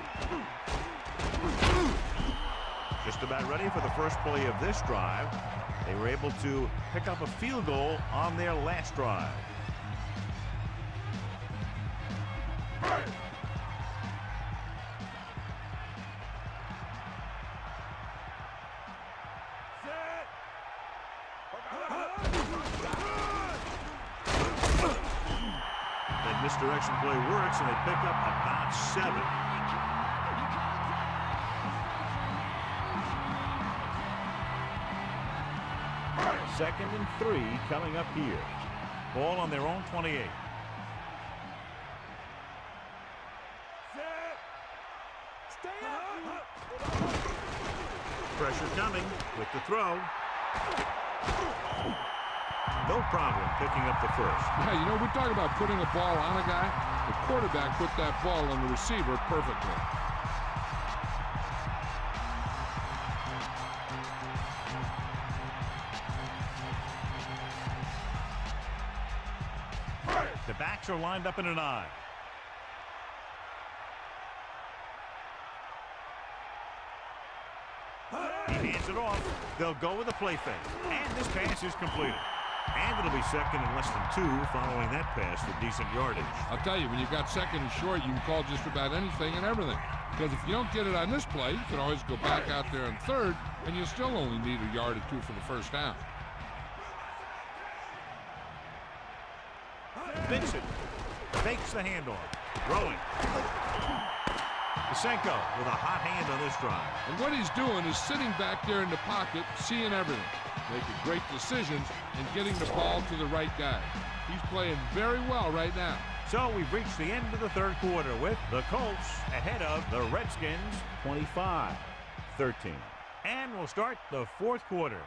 Just about ready for the first play of this drive. They were able to pick up a field goal on their last drive. That misdirection play works, and they pick up about 7. Second and 3 coming up here. Ball on their own 28. Pressure coming with the throw. No problem picking up the first. Yeah, you know, we talk about putting a ball on a guy. The quarterback put that ball on the receiver perfectly. The backs are lined up in an eye. He hands it off. They'll go with a play fake. And this pass is completed. And it'll be second and less than 2 following that pass for decent yardage. I'll tell you, when you've got second and short, you can call just about anything and everything. Because if you don't get it on this play, you can always go back out there on third, and you'll still only need a yard or 2 for the first down. Vincent fakes the handoff. Throwing. Senko with a hot hand on this drive. And what he's doing is sitting back there in the pocket, seeing everything, making great decisions, and getting the ball to the right guy. He's playing very well right now. So we've reached the end of the third quarter with the Colts ahead of the Redskins 25-13. And we'll start the fourth quarter.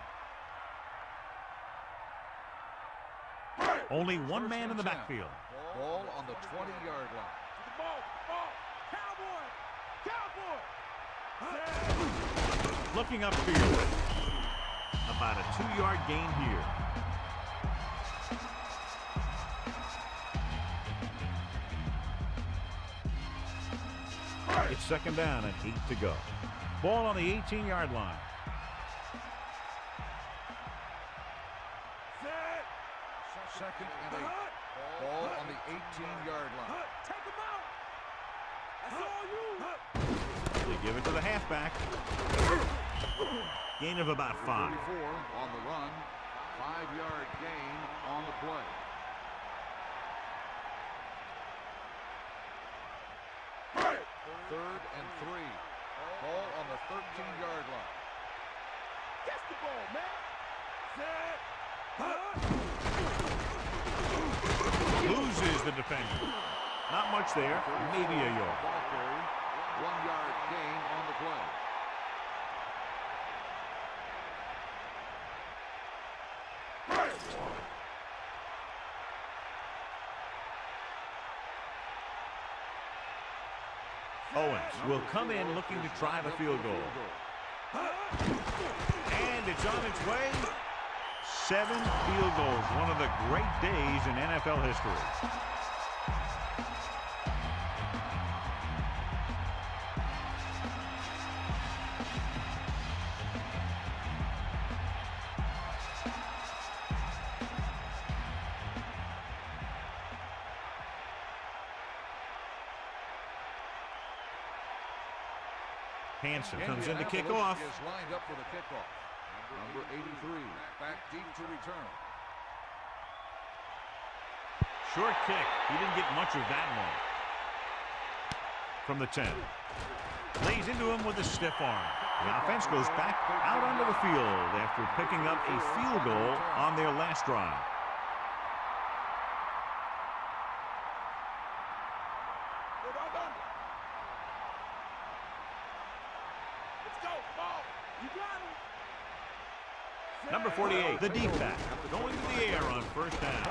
Only one man in the backfield. Ball on the 20-yard line. Looking upfield. About a 2-yard gain here. It's second down and 8 to go. Ball on the 18-yard line. Second and 8. Ball on the 18-yard line. Take him out. That's all you. They give it to the halfback. Gain of about 5. 34 on the run. 5-yard gain on the play. Third and 3. Ball on the 13-yard line. Catch the ball, man. Loses the defender. Not much there. Maybe a yard. Ball carry. 1-yard gain on the play. Owens will come in looking to try the field goal. And it's on its way. 7 field goals. One of the great days in NFL history. Hansen comes in to kick off. Is lined up for the kickoff. Number 83, back deep to return. Short kick. He didn't get much of that one. From the 10. Lays into him with a stiff arm. The offense goes back out onto the field after picking up a field goal on their last drive. Number 48, the deep back, going to the air on first down.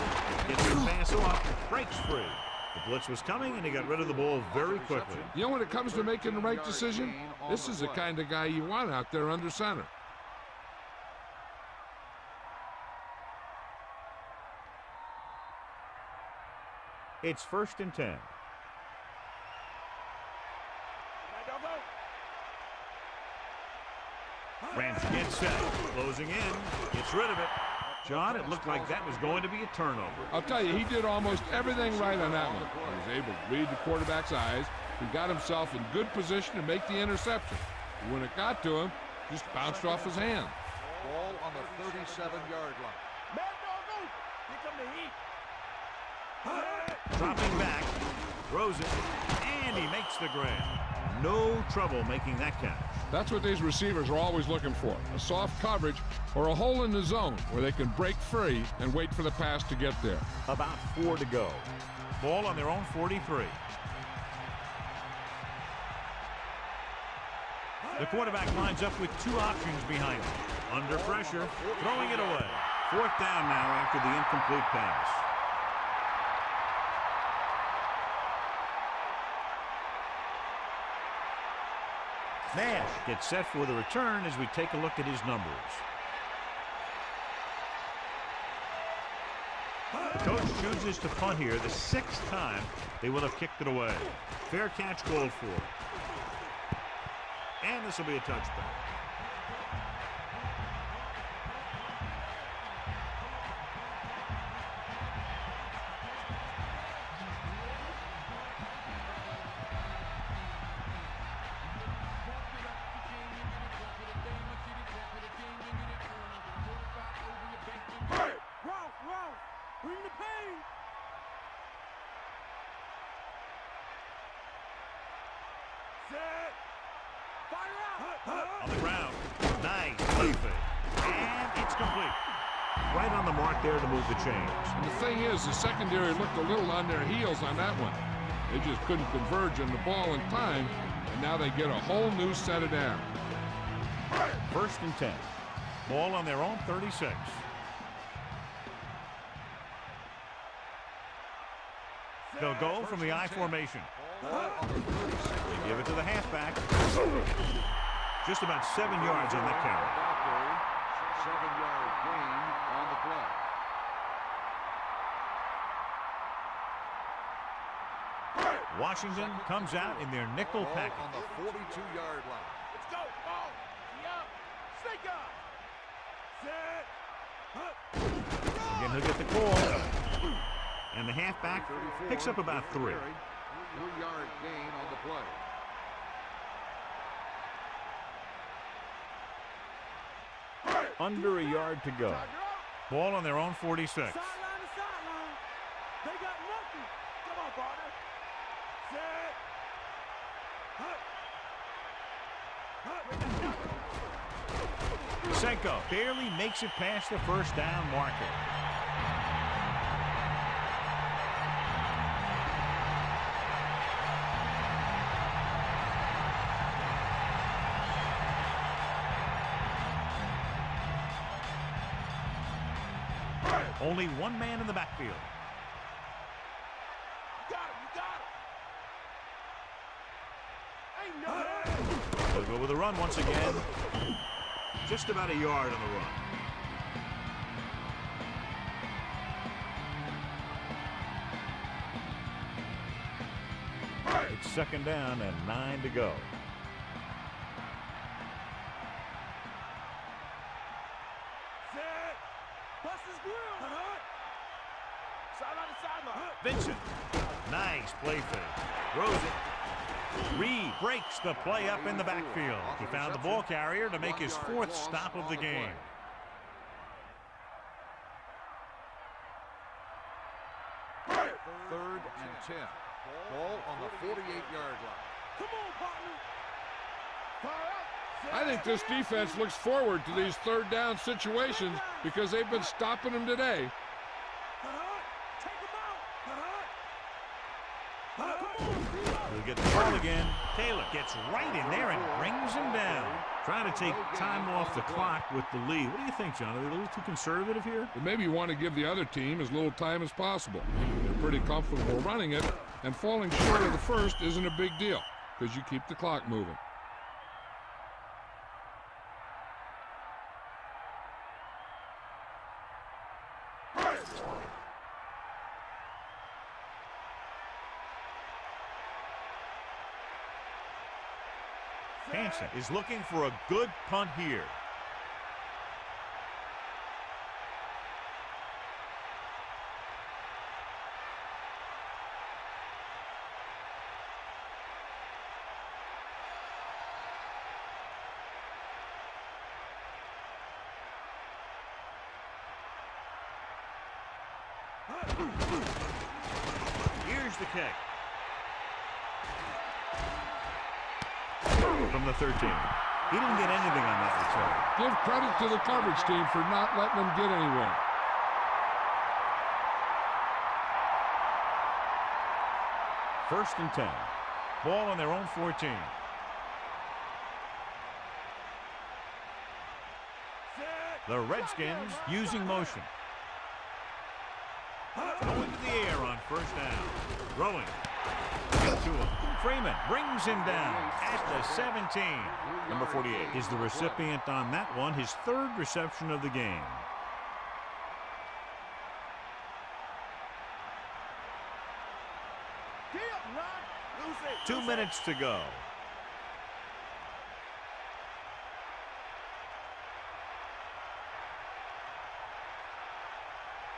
Gets the pass off, breaks free. The blitz was coming, and he got rid of the ball very quickly. You know, when it comes to making the right decision, this is the kind of guy you want out there under center. It's 1st and 10. Ramsey gets set, closing in, gets rid of it. John, it looked like that was going to be a turnover. I'll tell you, he did almost everything right on that one. He was able to read the quarterback's eyes. He got himself in good position to make the interception. But when it got to him, just bounced off his hand. Ball on the 37-yard line. Dropping back, throws it, and he makes the grab. No trouble making that catch. That's what these receivers are always looking for, a soft coverage or a hole in the zone where they can break free and wait for the pass to get there. About 4 to go. Ball on their own 43. The quarterback lines up with 2 options behind him. Under pressure, throwing it away. 4th down now after the incomplete pass. Nash gets set for the return as we take a look at his numbers. The coach chooses to punt here the 6th time they will have kicked it away. Fair catch called for. And this will be a touchback. Bring the pain. Set. Fire out. On the ground. Nice. Play fake. And it's complete. Right on the mark there to move the chains. And the thing is, the secondary looked a little on their heels on that one. They just couldn't converge on the ball in time, and now they get a whole new set of downs. 1st and 10. Ball on their own 36. They'll go from the I formation. They give it to the halfback. Just about 7 yards on that carry. 7-yard gain on the play. Washington comes out in their nickel Ball package. on the 42-yard line. Let's go. Ball. Yup. Snake up. Set. Again, he'll get the call. And the halfback picks up about 3. 3-yard gain on the play. Under a yard to go. Ball on their own 46. Sideline to sideline. They got nothing. Come on, partner. Set. Senko barely makes it past the 1st down marker. Only 1 man in the backfield. You got him. Ain't no. They'll go with a run once again. Just about a yard on the run. It's 2nd down and 9 to go. Vincent, nice play fake. Throws it. Reed breaks the play up in the backfield. He found the ball carrier to make his 4th stop of the game. Third and 10. Ball on the 48-yard line. Come on, partner. Fire out. I think this defense looks forward to these third down situations because they've been stopping them today. He'll get the ball again. Taylor gets right in there and brings him down. Trying to take time off the clock with the lead. What do you think, John? Are they a little too conservative here? But maybe you want to give the other team as little time as possible. They're pretty comfortable running it, and falling short of the first isn't a big deal because you keep the clock moving. Hansen is looking for a good punt here. Here's the kick. From the 13. He didn't get anything on that return. Give credit to the coverage team for not letting them get anywhere. First and 10. Ball on their own 14. The Redskins using motion. Going to the air on first down. Throwing. To him. Freeman brings him down at the 17. Number 48 is the recipient on that one, his third reception of the game. Run. 2 minutes to go.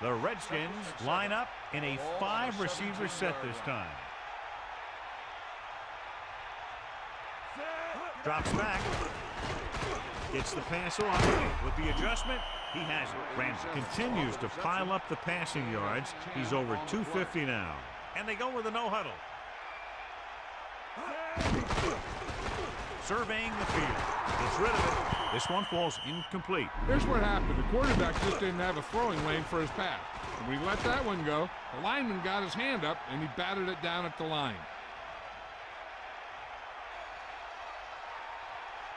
The Redskins line up in a 5-receiver set this time. Drops back. Gets the pass off. With the adjustment, he has it. Ramsey continues to pile up the passing yards. He's over 250 now. And they go with a no-huddle. Surveying the field. Gets rid of it. This one falls incomplete. Here's what happened. The quarterback just didn't have a throwing lane for his pass. And when he let that one go, the lineman got his hand up and he batted it down at the line.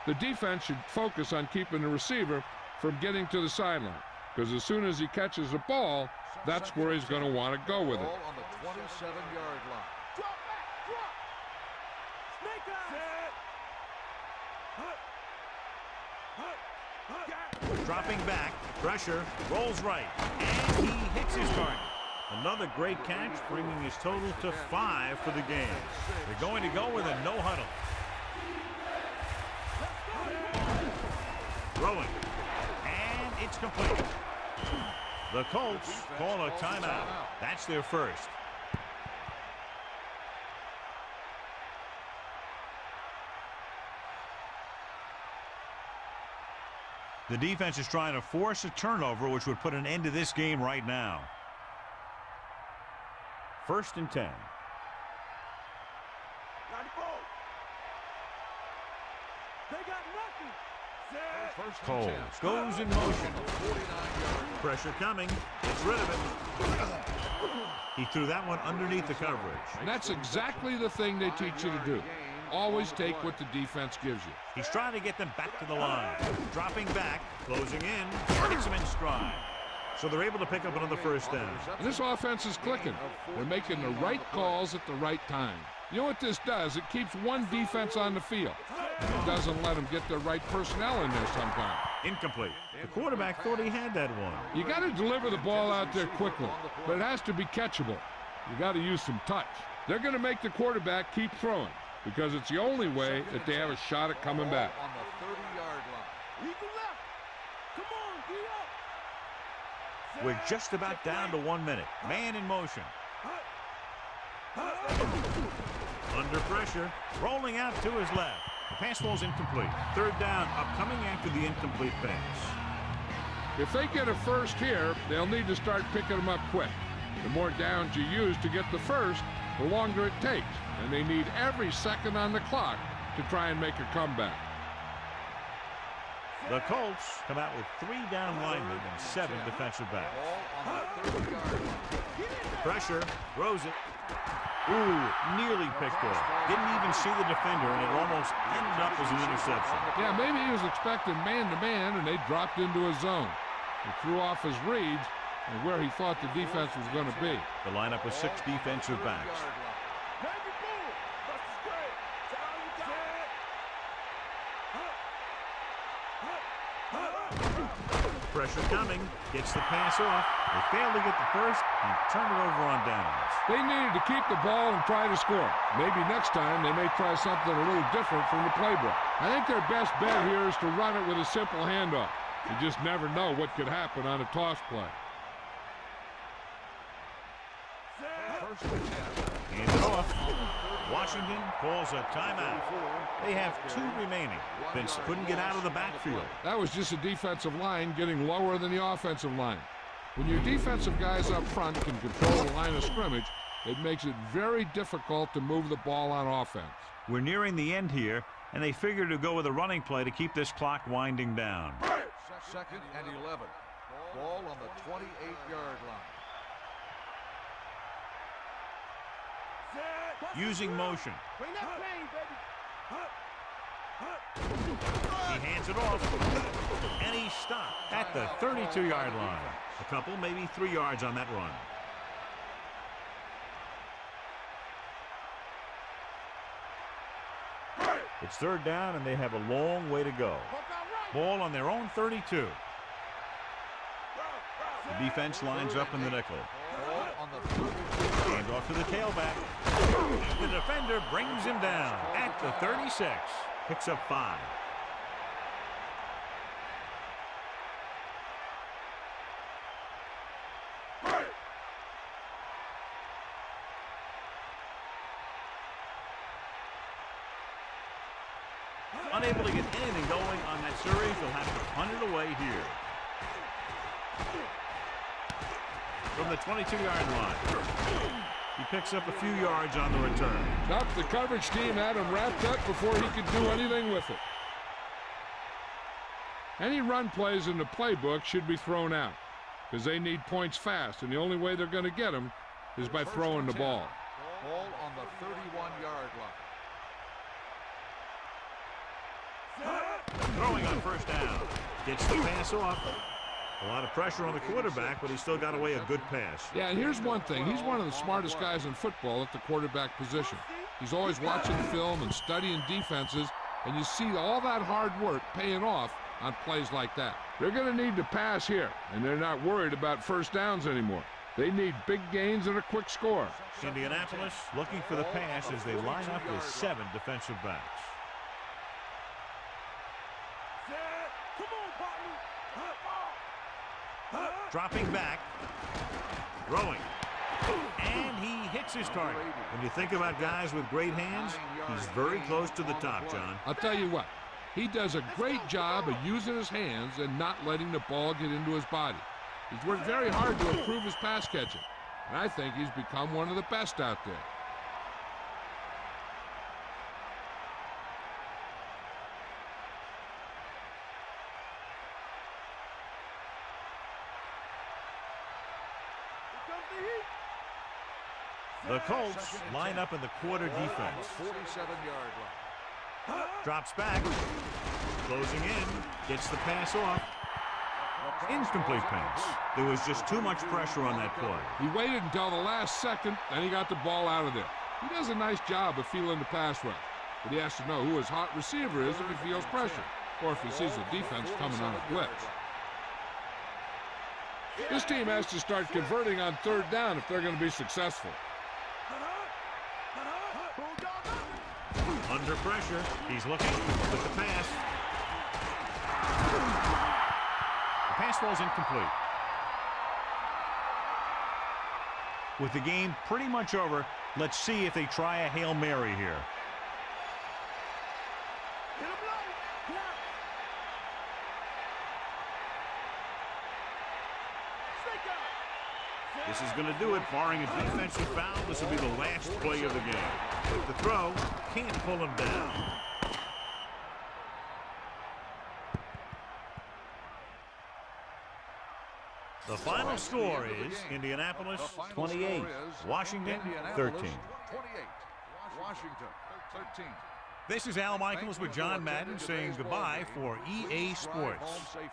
The defense should focus on keeping the receiver from getting to the sideline, because as soon as he catches the ball, that's where he's going to want to go with it. Ball on the 27-yard line. Drop back. Drop. Snake eyes. Dropping back. Pressure. Rolls right. And he hits his target. Another great catch, bringing his total to 5 for the game. They're going to go with a no-huddle. Throwing. And it's complete. The Colts call a timeout. That's their first. The defense is trying to force a turnover, which would put an end to this game right now. First and 10. They got nothing. Coles goes in motion. Pressure coming. Gets rid of it. He threw that one underneath the coverage. And that's exactly the thing they teach you to do. Always take what the defense gives you. He's trying to get them back to the line. Dropping back, closing in, gets him in stride. So they're able to pick up another first down. And this offense is clicking. They're making the right calls at the right time. You know what this does? It keeps one defense on the field. It doesn't let them get the right personnel in there sometimes. Incomplete. The quarterback thought he had that one. You got to deliver the ball out there quickly, but it has to be catchable. You got to use some touch. They're going to make the quarterback keep throwing because it's the only way that they have a shot at coming back. On the 30-yard line. Eagle left. Come on, D up. We're just about down to 1 minute. Man in motion. Under pressure. Rolling out to his left. The pass falls incomplete. Third down upcoming after the incomplete pass. If they get a first here, they'll need to start picking them up quick. The more downs you use to get the first, the longer it takes. And they need every second on the clock to try and make a comeback. The Colts come out with 3 down linemen and 7 defensive backs. Pressure, throws it. Ooh, nearly picked off. Didn't even see the defender, and it almost ended up as an interception. Yeah, maybe he was expecting man-to-man, and they dropped into a zone. He threw off his reads and where he thought the defense was going to be. The lineup with 6 defensive backs. Pressure coming, gets the pass off. They failed to get the first and turn it over on downs. They needed to keep the ball and try to score. Maybe next time they may try something a little different from the playbook. I think their best bet here is to run it with a simple handoff. You just never know what could happen on a toss play. Hands it off. Washington calls a timeout. They have 2 remaining. Vince couldn't get out of the backfield. That was just a defensive line getting lower than the offensive line. When your defensive guys up front can control the line of scrimmage, it makes it very difficult to move the ball on offense. We're nearing the end here, and they figure to go with a running play to keep this clock winding down. 2nd and 11. Ball on the 28-yard line. Using motion. Bring that plane, baby. He hands it off. And he stopped at the 32-yard line. A couple, maybe 3 yards on that run. It's 3rd down, and they have a long way to go. Ball on their own 32. The defense lines up in the nickel. Hand off to the tailback. The defender brings him down at the 36. Picks up 5. Unable to get anything going on that series, they'll have to punt it away here. From the 22-yard line. He picks up a few yards on the return. The coverage team had him wrapped up before he could do anything with it. Any run plays in the playbook should be thrown out because they need points fast, and the only way they're going to get them is by throwing the ball. Ball on the 31-yard line. Throwing on 1st down. Gets the pass off. A lot of pressure on the quarterback, but he still got away a good pass. Yeah, and here's one thing. He's one of the smartest guys in football at the quarterback position. He's always watching film and studying defenses, and you see all that hard work paying off on plays like that. They're going to need to pass here, and they're not worried about 1st downs anymore. They need big gains and a quick score. Indianapolis looking for the pass as they line up with 7 defensive backs. Dropping back, throwing, and he hits his target. When you think about guys with great hands, he's very close to the top, John. I'll tell you what, he does a great job of using his hands and not letting the ball get into his body. He's worked very hard to improve his pass catching, and I think he's become one of the best out there. The Colts line up in the quarter defense. 47-yard line. Drops back. Closing in. Gets the pass off. Incomplete pass. There was just too much pressure on that play. He waited until the last second, then he got the ball out of there. He does a nice job of feeling the pass rush, but he has to know who his hot receiver is if he feels pressure, or if he sees the defense coming on a blitz. This team has to start converting on 3rd down if they're going to be successful. Under pressure, he's looking with the pass. The pass ball's incomplete. With the game pretty much over, let's see if they try a Hail Mary here. This is going to do it. Barring a defensive foul, this will be the last play of the game. But the throw can't pull him down. The final score is Indianapolis 28, Washington 13. 28. Washington 13. This is Al Michaels with John Madden saying goodbye for EA Sports. Home safely.